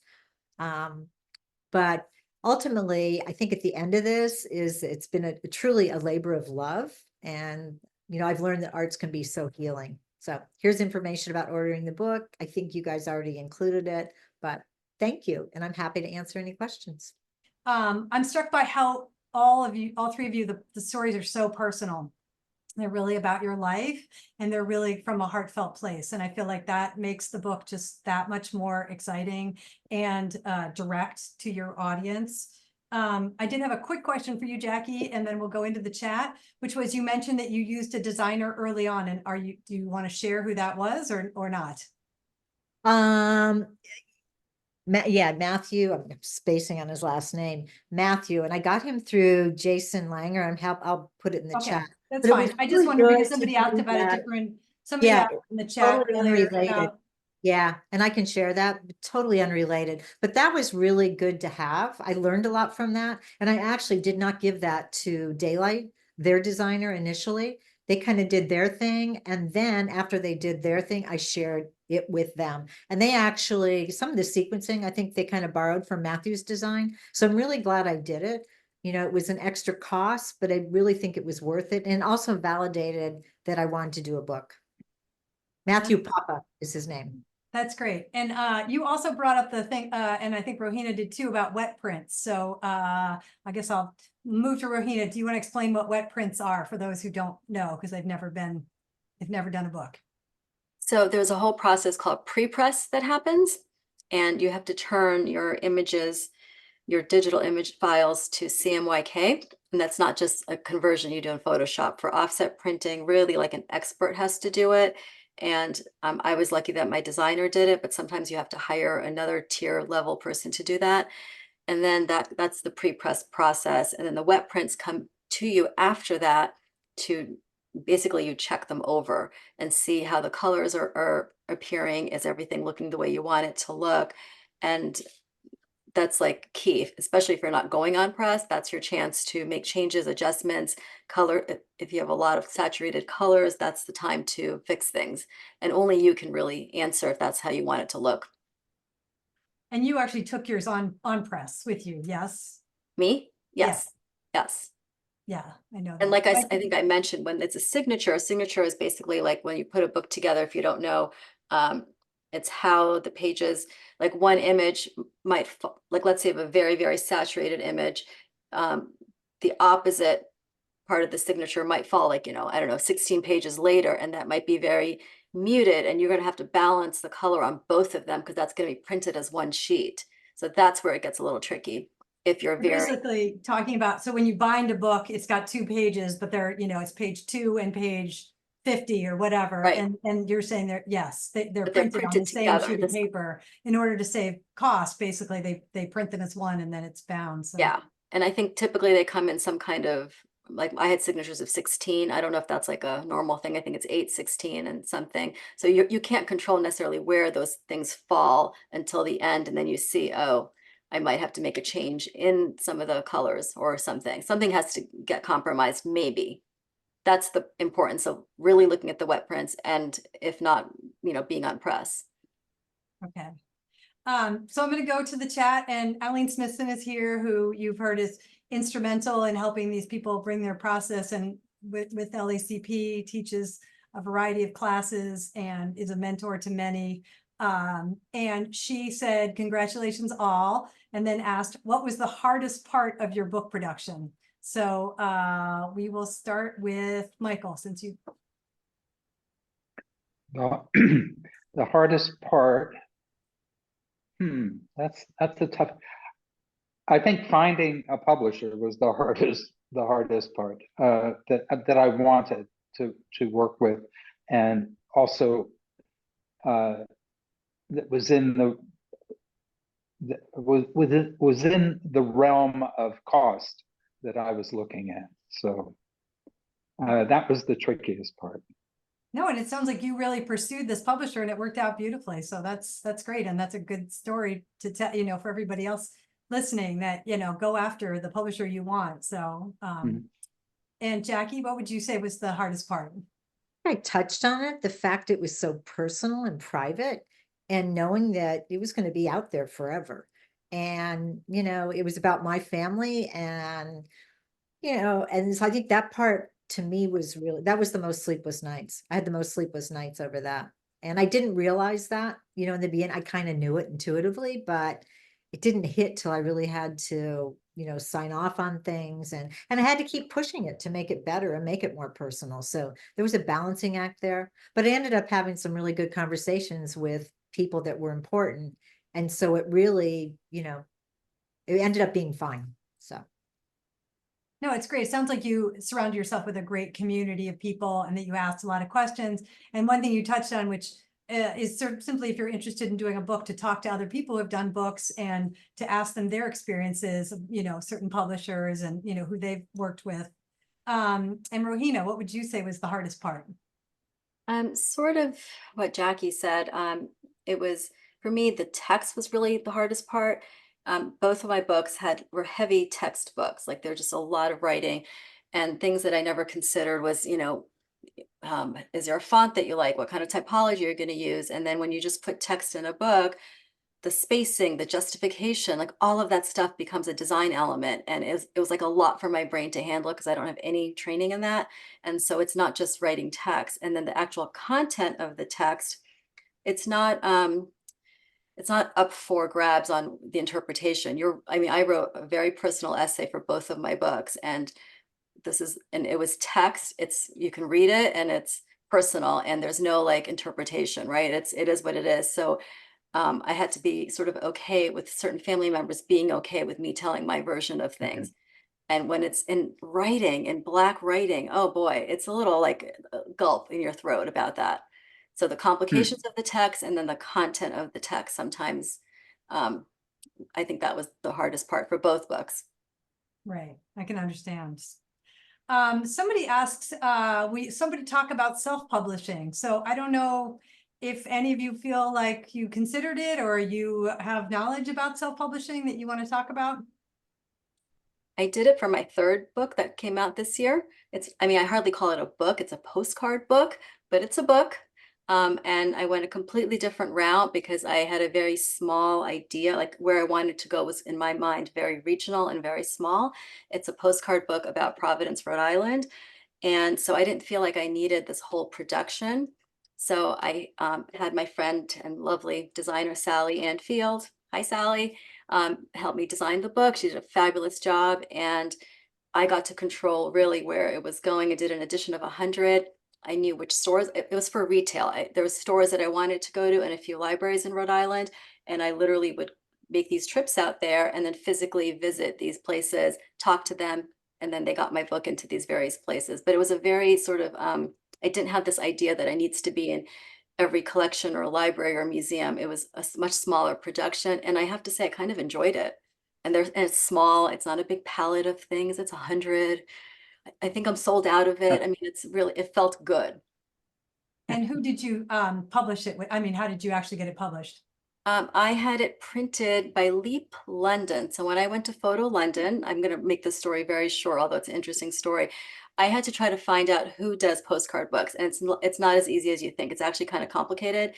[SPEAKER 3] But ultimately, I think at the end of this it's been truly a labor of love. And, I've learned that arts can be so healing. So here's information about ordering the book. I think you guys already included it, but thank you. And I'm happy to answer any questions.
[SPEAKER 1] I'm struck by how all three of you, the stories are so personal. They're really about your life and they're really from a heartfelt place. And I feel like that makes the book just that much more exciting and direct to your audience. I did have a quick question for you, Jackie, and then we'll go into the chat, which was, you mentioned that you used a designer early on, and do you want to share who that was or not?
[SPEAKER 3] Yeah, Matthew, I'm spacing on his last name, Matthew, and I got him through Jason Langer. I'll put it in the
[SPEAKER 1] Okay,
[SPEAKER 3] chat.
[SPEAKER 1] that's
[SPEAKER 3] But it
[SPEAKER 1] fine.
[SPEAKER 3] was
[SPEAKER 1] I just
[SPEAKER 3] really
[SPEAKER 1] wondered because
[SPEAKER 3] good to
[SPEAKER 1] somebody asked
[SPEAKER 3] do
[SPEAKER 1] about a
[SPEAKER 3] that.
[SPEAKER 1] different, somebody
[SPEAKER 3] Yeah,
[SPEAKER 1] asked in the chat
[SPEAKER 3] totally
[SPEAKER 1] earlier
[SPEAKER 3] unrelated.
[SPEAKER 1] about.
[SPEAKER 3] Yeah, and I can share that, totally unrelated. But that was really good to have. I learned a lot from that. And I actually did not give that to Daylight, their designer initially. They kind of did their thing. And then after they did their thing, I shared it with them. And they actually, some of the sequencing, I think they kind of borrowed from Matthew's design. So I'm really glad I did it. It was an extra cost, but I really think it was worth it. And also validated that I wanted to do a book. Matthew Papa is his name.
[SPEAKER 1] That's great. And you also brought up the thing, and I think Rohina did too, about wet prints. So I guess I'll move to Rohina. Do you want to explain what wet prints are for those who don't know, because they've never done a book?
[SPEAKER 2] So there's a whole process called pre-press that happens, and you have to turn your images, your digital image files to CMYK. And that's not just a conversion you do in Photoshop. For offset printing, really like an expert has to do it. And I was lucky that my designer did it, but sometimes you have to hire another tier level person to do that. And then that's the pre-press process. And then the wet prints come to you after that to basically you check them over and see how the colors are appearing. Is everything looking the way you want it to look? And that's like key, especially if you're not going on press. That's your chance to make changes, adjustments, color. If you have a lot of saturated colors, that's the time to fix things. And only you can really answer if that's how you want it to look.
[SPEAKER 1] And you actually took yours on press with you, yes?
[SPEAKER 2] Me?
[SPEAKER 1] Yes.
[SPEAKER 2] Yes.
[SPEAKER 1] Yeah, I know
[SPEAKER 2] And
[SPEAKER 1] that.
[SPEAKER 2] like I think I mentioned, when it's a signature is basically like when you put a book together, if you don't know, it's how the pages, like one image might, like let's say you have a very, very saturated image, the opposite part of the signature might fall like, I don't know, 16 pages later, and that might be very muted, and you're going to have to balance the color on both of them because that's going to be printed as one sheet. So that's where it gets a little tricky. If you're
[SPEAKER 1] We're
[SPEAKER 2] very,
[SPEAKER 1] basically talking about, so when you bind a book, it's got 2 pages, but they're, it's page 2 and page 50 or whatever.
[SPEAKER 2] Right.
[SPEAKER 1] And you're saying yes, they're
[SPEAKER 2] But they're
[SPEAKER 1] printed on
[SPEAKER 2] printed
[SPEAKER 1] the same
[SPEAKER 2] together.
[SPEAKER 1] sheet of paper. In order to save cost, basically they print them as one and then it's bound. So
[SPEAKER 2] Yeah. And I think typically they come in some kind of, like I had signatures of 16. I don't know if that's like a normal thing. I think it's 8, 16 and something. So you can't control necessarily where those things fall until the end. And then you see, oh, I might have to make a change in some of the colors or something. Something has to get compromised, maybe. That's the importance of really looking at the wet prints, and if not, being on press.
[SPEAKER 1] okay. So I'm going to go to the chat, and Eileen Smithson is here, who you've heard is instrumental in helping these people bring their process, and with LACP teaches a variety of classes and is a mentor to many. And she said, congratulations all, and then asked, what was the hardest part of your book production? So we will start with Michael, since you.
[SPEAKER 4] The hardest part, that's a tough. I think finding a publisher was the hardest part that I wanted to work with, and also that was within the realm of cost that I was looking at. So that was the trickiest part.
[SPEAKER 1] No, and it sounds like you really pursued this publisher and it worked out beautifully. So that's great. And that's a good story to tell, for everybody else listening, that, go after the publisher you want. So, and Jackie, what would you say was the hardest part?
[SPEAKER 3] I touched on it, the fact it was so personal and private, and knowing that it was going to be out there forever. And, it was about my family, and, and so I think that part to me was really, that was the most sleepless nights. I had the most sleepless nights over that. And I didn't realize that, in the beginning. I kind of knew it intuitively, but it didn't hit till I really had to, sign off on things, and I had to keep pushing it to make it better and make it more personal. So there was a balancing act there, but I ended up having some really good conversations with people that were important. And so it really, it ended up being fine. So.
[SPEAKER 1] No, it's great. It sounds like you surround yourself with a great community of people and that you asked a lot of questions. And one thing you touched on, which is simply, if you're interested in doing a book, to talk to other people who have done books and to ask them their experiences, certain publishers and, who they've worked with. And Rohina, what would you say was the hardest part?
[SPEAKER 2] Sort of what Jackie said. It was, for me, the text was really the hardest part. Both of my books were heavy text books, like they're just a lot of writing, and things that I never considered was, is there a font that you like? What kind of typology you're going to use? And then when you just put text in a book, the spacing, the justification, like all of that stuff becomes a design element. And it was like a lot for my brain to handle because I don't have any training in that. And so it's not just writing text. And then the actual content of the text, it's not up for grabs on the interpretation. I wrote a very personal essay for both of my books, and it was text. You can read it and it's personal, and there's no like interpretation, right? It is what it is. So I had to be sort of okay with certain family members being okay with me telling my version of things. And when it's in writing, in black writing, oh boy, it's a little like a gulp in your throat about that. So the complications of the text and then the content of the text sometimes, I think that was the hardest part for both books.
[SPEAKER 1] Right, I can understand. Somebody asks, somebody talk about self-publishing. So I don't know if any of you feel like you considered it or you have knowledge about self-publishing that you want to talk about.
[SPEAKER 2] I did it for my third book that came out this year. I hardly call it a book. It's a postcard book, but it's a book. And I went a completely different route because I had a very small idea, like where I wanted to go was in my mind very regional and very small. It's a postcard book about Providence, Rhode Island. And so I didn't feel like I needed this whole production. So I had my friend and lovely designer, Sally Ann Field. Hi, Sally. Helped me design the book. She did a fabulous job. And I got to control really where it was going. I did an edition of 100. I knew which stores, it was for retail. There was stores that I wanted to go to and a few libraries in Rhode Island. And I literally would make these trips out there and then physically visit these places, talk to them, and then they got my book into these various places. But it was a very sort of, I didn't have this idea that I needs to be in every collection or library or museum. It was a much smaller production. And I have to say, I kind of enjoyed it. And it's small, it's not a big palette of things, it's 100. I think I'm sold out of it. I mean, it's really, it felt good.
[SPEAKER 1] And who did you publish it with? I mean, how did you actually get it published?
[SPEAKER 2] I had it printed by Leap London. So when I went to Photo London, I'm going to make this story very short, although it's an interesting story. I had to try to find out who does postcard books, and it's not as easy as you think. It's actually kind of complicated.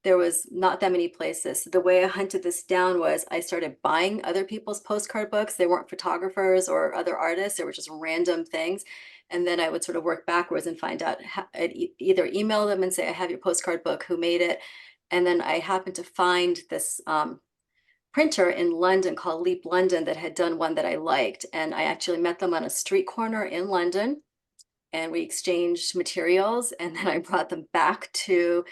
[SPEAKER 2] There was not that many places. So the way I hunted this down was I started buying other people's postcard books. They weren't photographers or other artists. They were just random things. And then I would sort of work backwards and find out, I'd either email them and say, I have your postcard book, who made it? And then I happened to find this printer in London called Leap London that had done one that I liked. And I actually met them on a street corner in London, and we exchanged materials. And then I brought them back to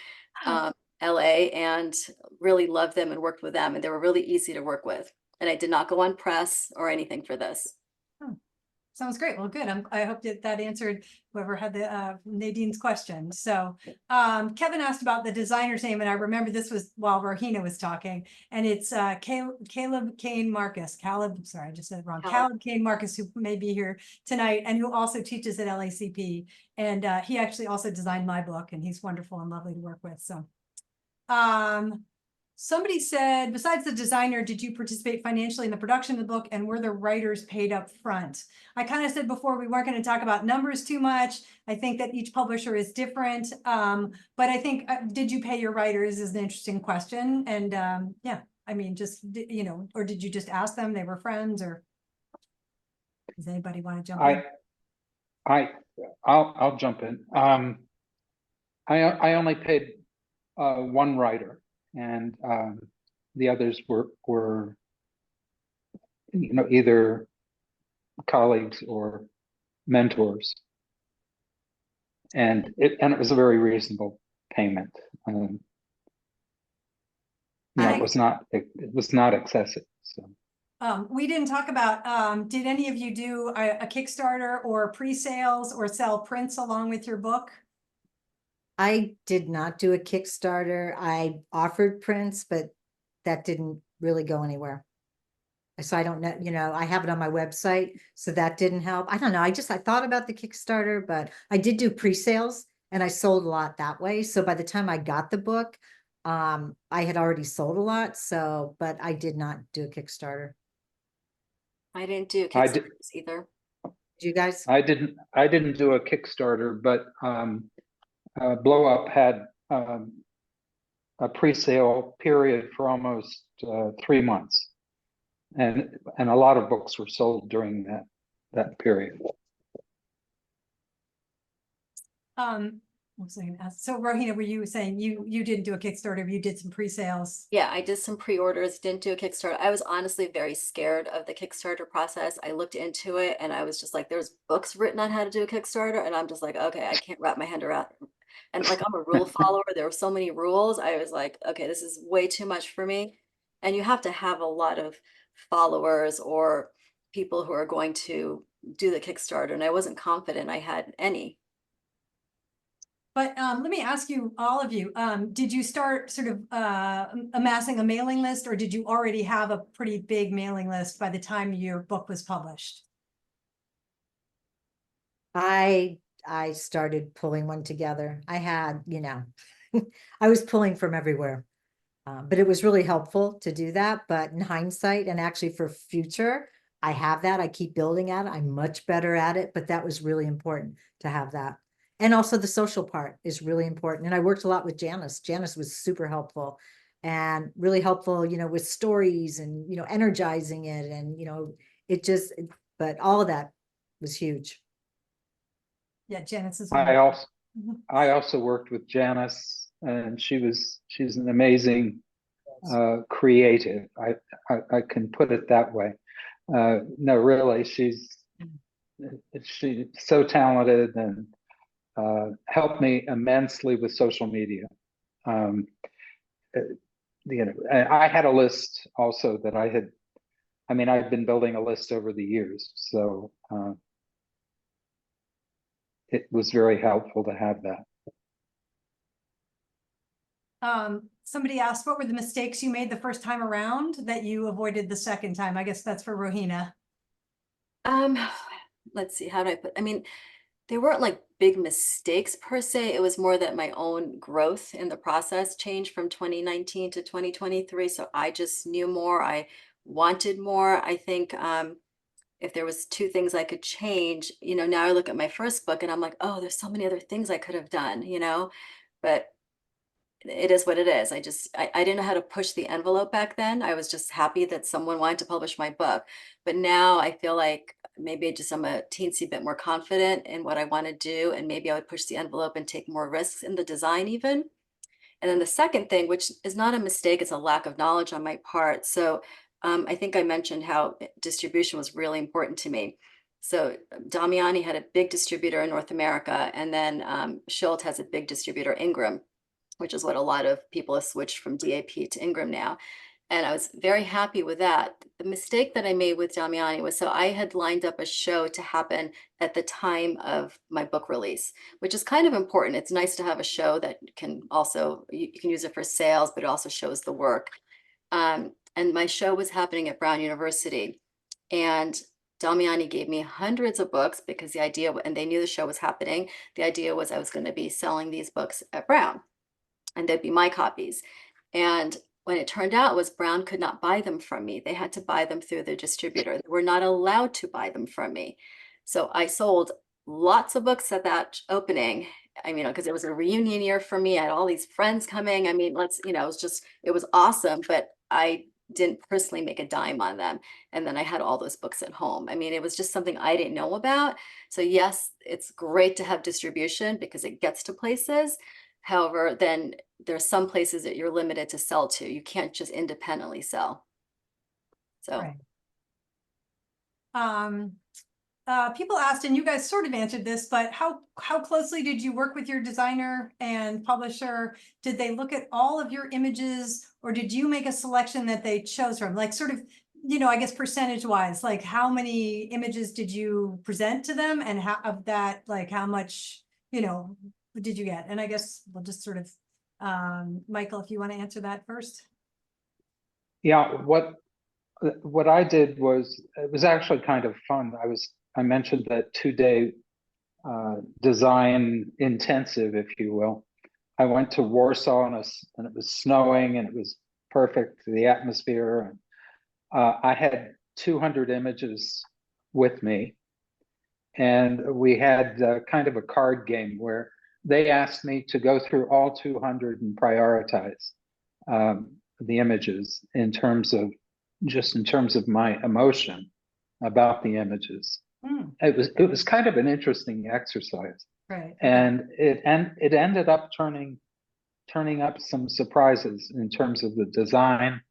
[SPEAKER 2] LA and really loved them and worked with them. And they were really easy to work with. And I did not go on press or anything for this.
[SPEAKER 1] Sounds great. Well, good. I hope that answered whoever had the Nadine's question. So Kevin asked about the designer's name, and I remember this was while Rohina was talking, and it's Caleb Kane Marcus. Sorry, I just said it wrong. Caleb Kane Marcus, who may be here tonight and who also teaches at LACP. And he actually also designed my book, and he's wonderful and lovely to work with. So somebody said, besides the designer, did you participate financially in the production of the book, and were the writers paid up front? I kind of said before we weren't going to talk about numbers too much. I think that each publisher is different. But I think, did you pay your writers is an interesting question. And yeah, I mean, just, you know, or did you just ask them? They were friends, or does anybody want to jump in?
[SPEAKER 4] I'll jump in. I only paid one writer, and the others were you know, either colleagues or mentors, and it was a very reasonable payment. You know, it was not excessive. So
[SPEAKER 1] we didn't talk about, did any of you do a Kickstarter or pre-sales or sell prints along with your book?
[SPEAKER 3] I did not do a Kickstarter. I offered prints, but that didn't really go anywhere. So I don't know, you know, I have it on my website, so that didn't help. I don't know. I thought about the Kickstarter, but I did do pre-sales and I sold a lot that way. So by the time I got the book, I had already sold a lot. So, but I did not do a Kickstarter.
[SPEAKER 2] I didn't do Kickstarters either.
[SPEAKER 3] Did you guys?
[SPEAKER 4] I didn't do a Kickstarter, but Blow Up had a pre-sale period for almost 3 months, and a lot of books were sold during that period.
[SPEAKER 1] What was I gonna ask? So Rohina, were you saying you didn't do a Kickstarter, but you did some pre-sales?
[SPEAKER 2] Yeah, I did some pre-orders, didn't do a Kickstarter. I was honestly very scared of the Kickstarter process. I looked into it and I was just like, there's books written on how to do a Kickstarter. And I'm just like, okay, I can't wrap my hand around. And like, I'm a rule follower. There were so many rules. I was like, okay, this is way too much for me. And you have to have a lot of followers or people who are going to do the Kickstarter. And I wasn't confident I had any.
[SPEAKER 1] But let me ask you, all of you, did you start sort of amassing a mailing list, or did you already have a pretty big mailing list by the time your book was published?
[SPEAKER 3] I started pulling one together. I had, you know, I was pulling from everywhere, but it was really helpful to do that. But in hindsight, and actually for future, I have that. I keep building at it. I'm much better at it, but that was really important to have that. And also the social part is really important. And I worked a lot with Janice. Janice was super helpful and really helpful, you know, with stories and, you know, energizing it. And, you know, but all of that was huge.
[SPEAKER 1] Yeah, Janice is.
[SPEAKER 4] I also
[SPEAKER 1] Mhm.
[SPEAKER 4] I also worked with Janice, and she's an amazing creative. I can put it that way. No, really, she's so talented and helped me immensely with social media. Um, you know, and I had a list also that I've been building a list over the years, so it was very helpful to have that.
[SPEAKER 1] Somebody asked, what were the mistakes you made the first time around that you avoided the second time? I guess that's for Rohina.
[SPEAKER 2] Let's see, how do I put, I mean, they weren't like big mistakes per se. It was more that my own growth in the process changed from 2019 to 2023. So I just knew more. I wanted more. I think if there was two things I could change, you know, now I look at my first book and I'm like, oh, there's so many other things I could have done, you know, but it is what it is. I didn't know how to push the envelope back then. I was just happy that someone wanted to publish my book. But now I feel like maybe I'm a teensy bit more confident in what I want to do. And maybe I would push the envelope and take more risks in the design even. And then the second thing, which is not a mistake, it's a lack of knowledge on my part. So I think I mentioned how distribution was really important to me. So Damiani had a big distributor in North America, and then Schultz has a big distributor, Ingram, which is what a lot of people have switched from DAP to Ingram now. And I was very happy with that. The mistake that I made with Damiani was, so I had lined up a show to happen at the time of my book release, which is kind of important. It's nice to have a show that can also, you can use it for sales, but it also shows the work. And my show was happening at Brown University. And Damiani gave me hundreds of books because the idea, and they knew the show was happening, the idea was I was going to be selling these books at Brown, and they'd be my copies. And when it turned out was Brown could not buy them from me. They had to buy them through their distributor. They were not allowed to buy them from me. So I sold lots of books at that opening. I mean, because it was a reunion year for me. I had all these friends coming. I mean, it was awesome, but I didn't personally make a dime on them. And then I had all those books at home. I mean, it was just something I didn't know about. So yes, it's great to have distribution because it gets to places. However, then there's some places that you're limited to sell to. You can't just independently sell. So.
[SPEAKER 1] Right. People asked, and you guys sort of answered this, but how closely did you work with your designer and publisher? Did they look at all of your images, or did you make a selection that they chose from? Like sort of, you know, I guess percentage wise, like how many images did you present to them, and how of that, like how much, you know, did you get? And I guess we'll just sort of, Michael, if you want to answer that first.
[SPEAKER 4] Yeah, what I did was, it was actually kind of fun. I mentioned that 2-day design intensive, if you will. I went to Warsaw and it was snowing and it was perfect, the atmosphere. And I had 200 images with me, and we had kind of a card game where they asked me to go through all 200 and prioritize the images in terms of my emotion about the images. It was kind of an interesting exercise,
[SPEAKER 1] Right.
[SPEAKER 4] and it ended up turning up some surprises in terms of the design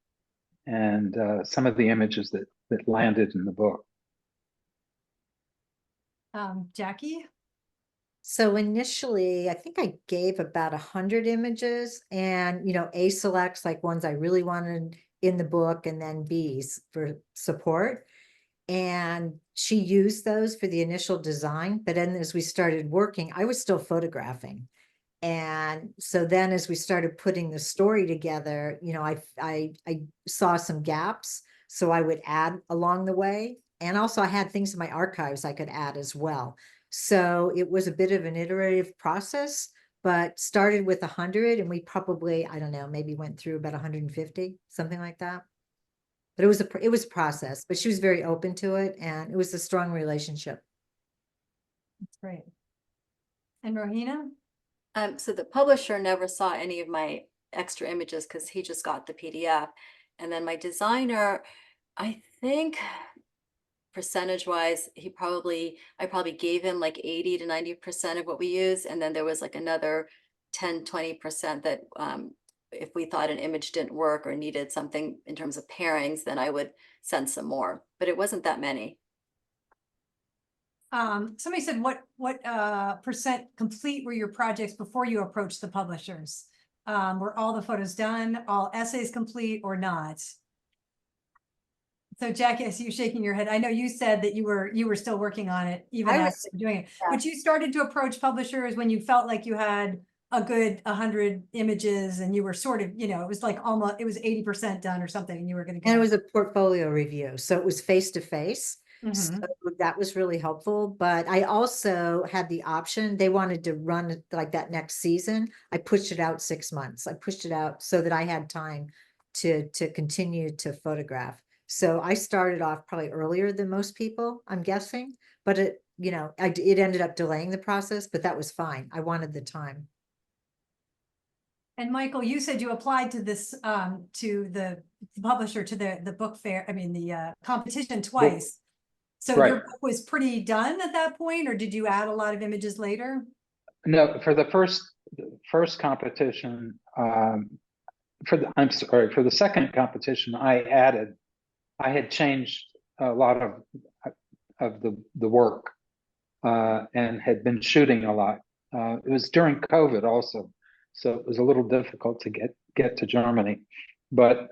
[SPEAKER 4] and some of the images that landed in the book.
[SPEAKER 1] Jackie?
[SPEAKER 3] So initially, I think I gave about 100 images, and, you know, A selects like ones I really wanted in the book, and then B's for support. And she used those for the initial design. But then as we started working, I was still photographing. And so then as we started putting the story together, you know, I saw some gaps, so I would add along the way. And also I had things in my archives I could add as well. So it was a bit of an iterative process, but started with 100, and we probably, I don't know, maybe went through about 150, something like that. But it was a process, but she was very open to it, and it was a strong relationship.
[SPEAKER 1] That's great. And Rohina?
[SPEAKER 2] So the publisher never saw any of my extra images because he just got the PDF. And then my designer, I think percentage wise, I probably gave him like 80 to 90% of what we use. And then there was like another 10, 20% that if we thought an image didn't work or needed something in terms of pairings, then I would send some more, but it wasn't that many.
[SPEAKER 1] Somebody said, what percent complete were your projects before you approached the publishers? Were all the photos done, all essays complete or not? So Jacque, I see you shaking your head. I know you said that you were still working on it even
[SPEAKER 3] I
[SPEAKER 1] as
[SPEAKER 3] was-
[SPEAKER 1] you were doing it.
[SPEAKER 2] yeah.
[SPEAKER 1] But you started to approach publishers when you felt like you had a good 100 images and you were sort of, it was like almost, it was 80% done or something and you were going to
[SPEAKER 3] And it
[SPEAKER 1] go.
[SPEAKER 3] was a portfolio review, so it was face to face. So
[SPEAKER 1] Mhm.
[SPEAKER 3] that was really helpful, but I also had the option, they wanted to run it like that next season. I pushed it out 6 months. I pushed it out so that I had time to continue to photograph. So I started off probably earlier than most people, I'm guessing, but it ended up delaying the process, but that was fine. I wanted the time.
[SPEAKER 1] And Michael, you said you applied to this, to the publisher, to the book fair, the competition twice. So your
[SPEAKER 4] Right.
[SPEAKER 1] book was pretty done at that point, or did you add a lot of images later?
[SPEAKER 4] No, for the first competition, I'm sorry, for the second competition, I had changed a lot of the work and had been shooting a lot. It was during COVID also, so it was a little difficult to get to Germany. But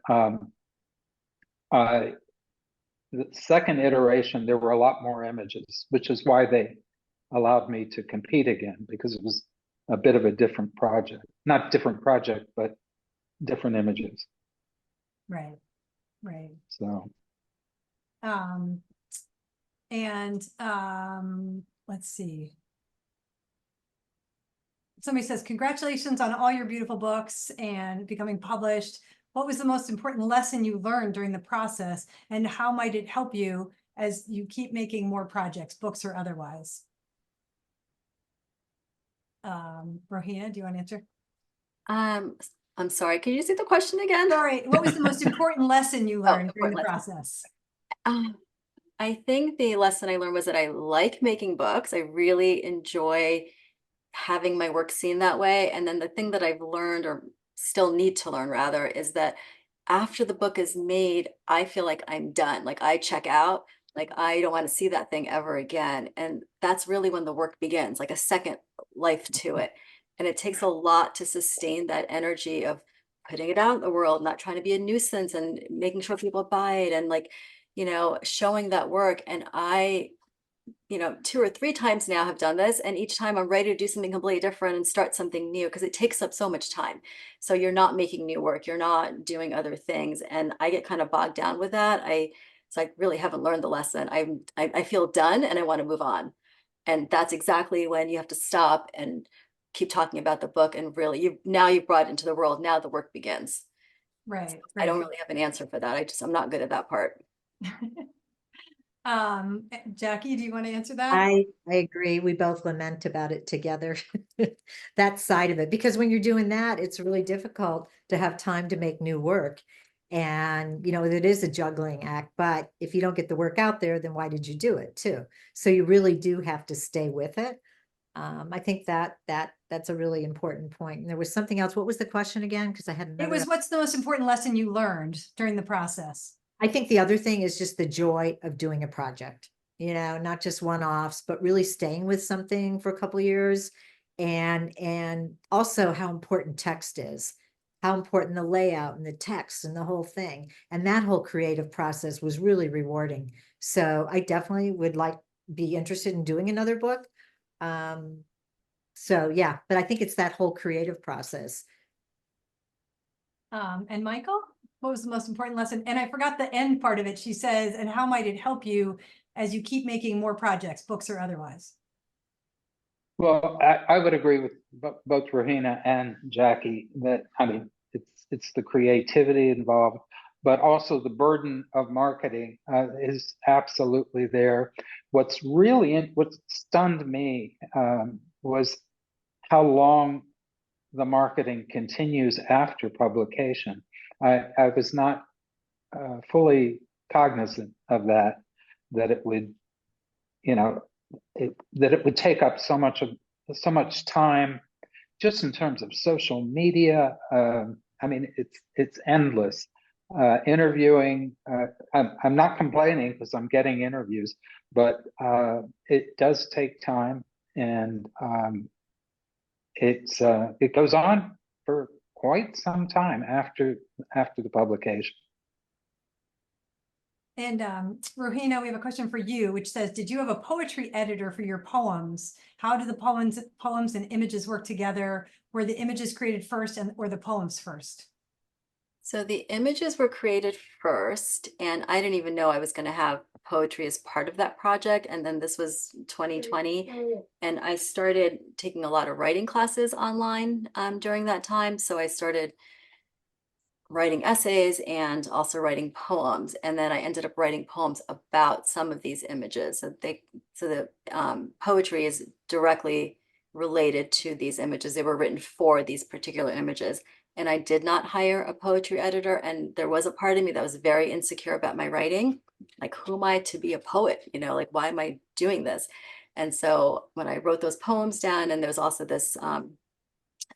[SPEAKER 4] the second iteration, there were a lot more images, which is why they allowed me to compete again, because it was a bit of a different project. Not different project, but different images.
[SPEAKER 1] Right, right.
[SPEAKER 4] So
[SPEAKER 1] And let's see. Somebody says, congratulations on all your beautiful books and becoming published. What was the most important lesson you learned during the process, and how might it help you as you keep making more projects, books or otherwise? Rohina, do you want to answer?
[SPEAKER 2] I'm sorry, can you say the question again?
[SPEAKER 1] Sorry, what was the most important lesson you learned during the
[SPEAKER 2] important
[SPEAKER 1] process?
[SPEAKER 2] I think the lesson I learned was that I like making books. I really enjoy having my work seen that way. And then the thing that I've learned, or still need to learn rather, is that after the book is made, I feel like I'm done. Like I check out, like I don't want to see that thing ever again. And that's really when the work begins, like a second life to it. And it takes a lot to sustain that energy of putting it out in the world, not trying to be a nuisance and making sure people buy it and showing that work. And I 2 or 3 times now have done this, and each time I'm ready to do something completely different and start something new, because it takes up so much time. So you're not making new work, you're not doing other things, and I get kind of bogged down with that. So I really haven't learned the lesson. I feel done and I want to move on, and that's exactly when you have to stop and keep talking about the book, and really you've brought it into the world. Now the work begins.
[SPEAKER 1] Right,
[SPEAKER 2] I don't
[SPEAKER 1] right.
[SPEAKER 2] really have an answer for that. I'm not good at that part.
[SPEAKER 1] Jacque, do you want to answer that?
[SPEAKER 3] I agree. We both lament about it together. That side of it, because when you're doing that, it's really difficult to have time to make new work. And, it is a juggling act, but if you don't get the work out there, then why did you do it too? So you really do have to stay with it. I think that's a really important point. And there was something else. What was the question again? Because I had
[SPEAKER 1] It
[SPEAKER 3] another.
[SPEAKER 1] was, what's the most important lesson you learned during the process?
[SPEAKER 3] I think the other thing is just the joy of doing a project, not just one-offs, but really staying with something for a couple of years. And also how important text is, how important the layout and the text and the whole thing. And that whole creative process was really rewarding. So I definitely would be interested in doing another book. So yeah, but I think it's that whole creative process.
[SPEAKER 1] And Michael, what was the most important lesson? And I forgot the end part of it. She says, and how might it help you as you keep making more projects, books or otherwise?
[SPEAKER 4] well, I would agree with both Rohina and Jacque that it's the creativity involved, but also the burden of marketing is absolutely there. What stunned me was how long the marketing continues after publication. I was not fully cognizant of that it would, that it would take up so much time, just in terms of social media. I mean, it's endless. Interviewing, I'm not complaining because I'm getting interviews, but it does take time, and it goes on for quite some time after the publication.
[SPEAKER 1] And Rohina, we have a question for you, which says, did you have a poetry editor for your poems? How do the poems and images work together? Were the images created first or the poems first?
[SPEAKER 2] So the images were created first, and I didn't even know I was going to have poetry as part of that project. And then this was 2020, and I started taking a lot of writing classes online during that time. So I started writing essays and also writing poems. And then I ended up writing poems about some of these images. So the poetry is directly related to these images. They were written for these particular images. And I did not hire a poetry editor. And there was a part of me that was very insecure about my writing. Like, who am I to be a poet? Like, why am I doing this? And so when I wrote those poems down, and there's also this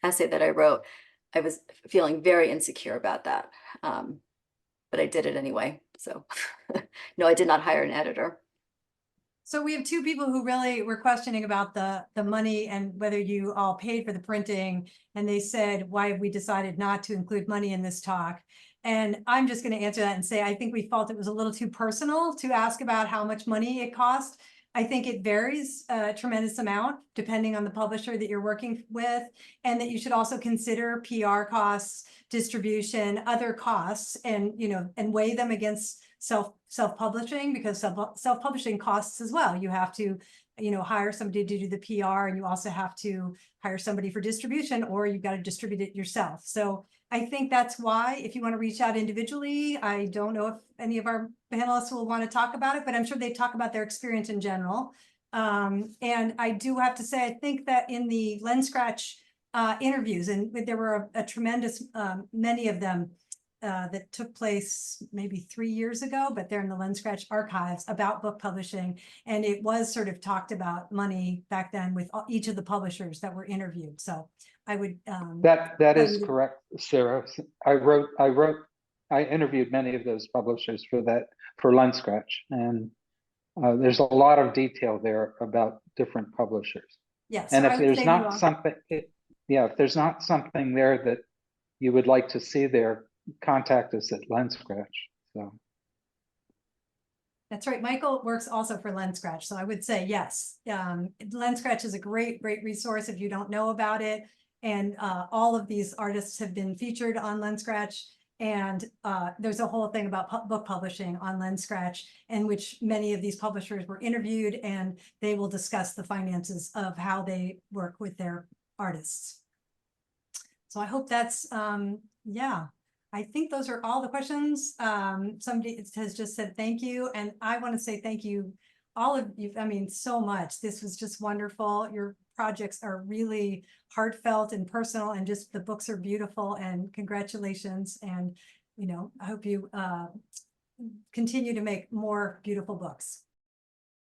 [SPEAKER 2] essay that I wrote, I was feeling very insecure about that. But I did it anyway. So no, I did not hire an editor.
[SPEAKER 1] So we have two people who really were questioning about the money and whether you all paid for the printing. And they said, why have we decided not to include money in this talk? And I'm just going to answer that and say, I think we felt it was a little too personal to ask about how much money it cost. I think it varies a tremendous amount depending on the publisher that you're working with, and that you should also consider PR costs, distribution, other costs, and and weigh them against self-publishing, because self-publishing costs as well. You have to hire somebody to do the PR, and you also have to hire somebody for distribution, or you've got to distribute it yourself. So I think that's why, if you want to reach out individually, I don't know if any of our panelists will want to talk about it, but I'm sure they talk about their experience in general. And I do have to say, I think that in the LensScratch interviews, and there were a tremendous many of them that took place maybe 3 years ago, but they're in the LensScratch archives about book publishing. And it was sort of talked about money back then with each of the publishers that were interviewed. So I would
[SPEAKER 4] that is correct, Sarah. I interviewed many of those publishers for LensScratch, and there's a lot of detail there about different publishers.
[SPEAKER 1] Yes.
[SPEAKER 4] And if there's not something, if there's not something there that you would like to see there, contact us at LensScratch. So
[SPEAKER 1] that's right. Michael works also for LensScratch. So I would say yes. LensScratch is a great resource if you don't know about it. And all of these artists have been featured on LensScratch. And there's a whole thing about book publishing on LensScratch, in which many of these publishers were interviewed, and they will discuss the finances of how they work with their artists. So I hope that's, yeah. I think those are all the questions. Somebody has just said thank you, and I want to say thank you, all of you. I mean, so much. This was just wonderful. Your projects are really heartfelt and personal, and just the books are beautiful, and congratulations. And I hope you continue to make more beautiful books.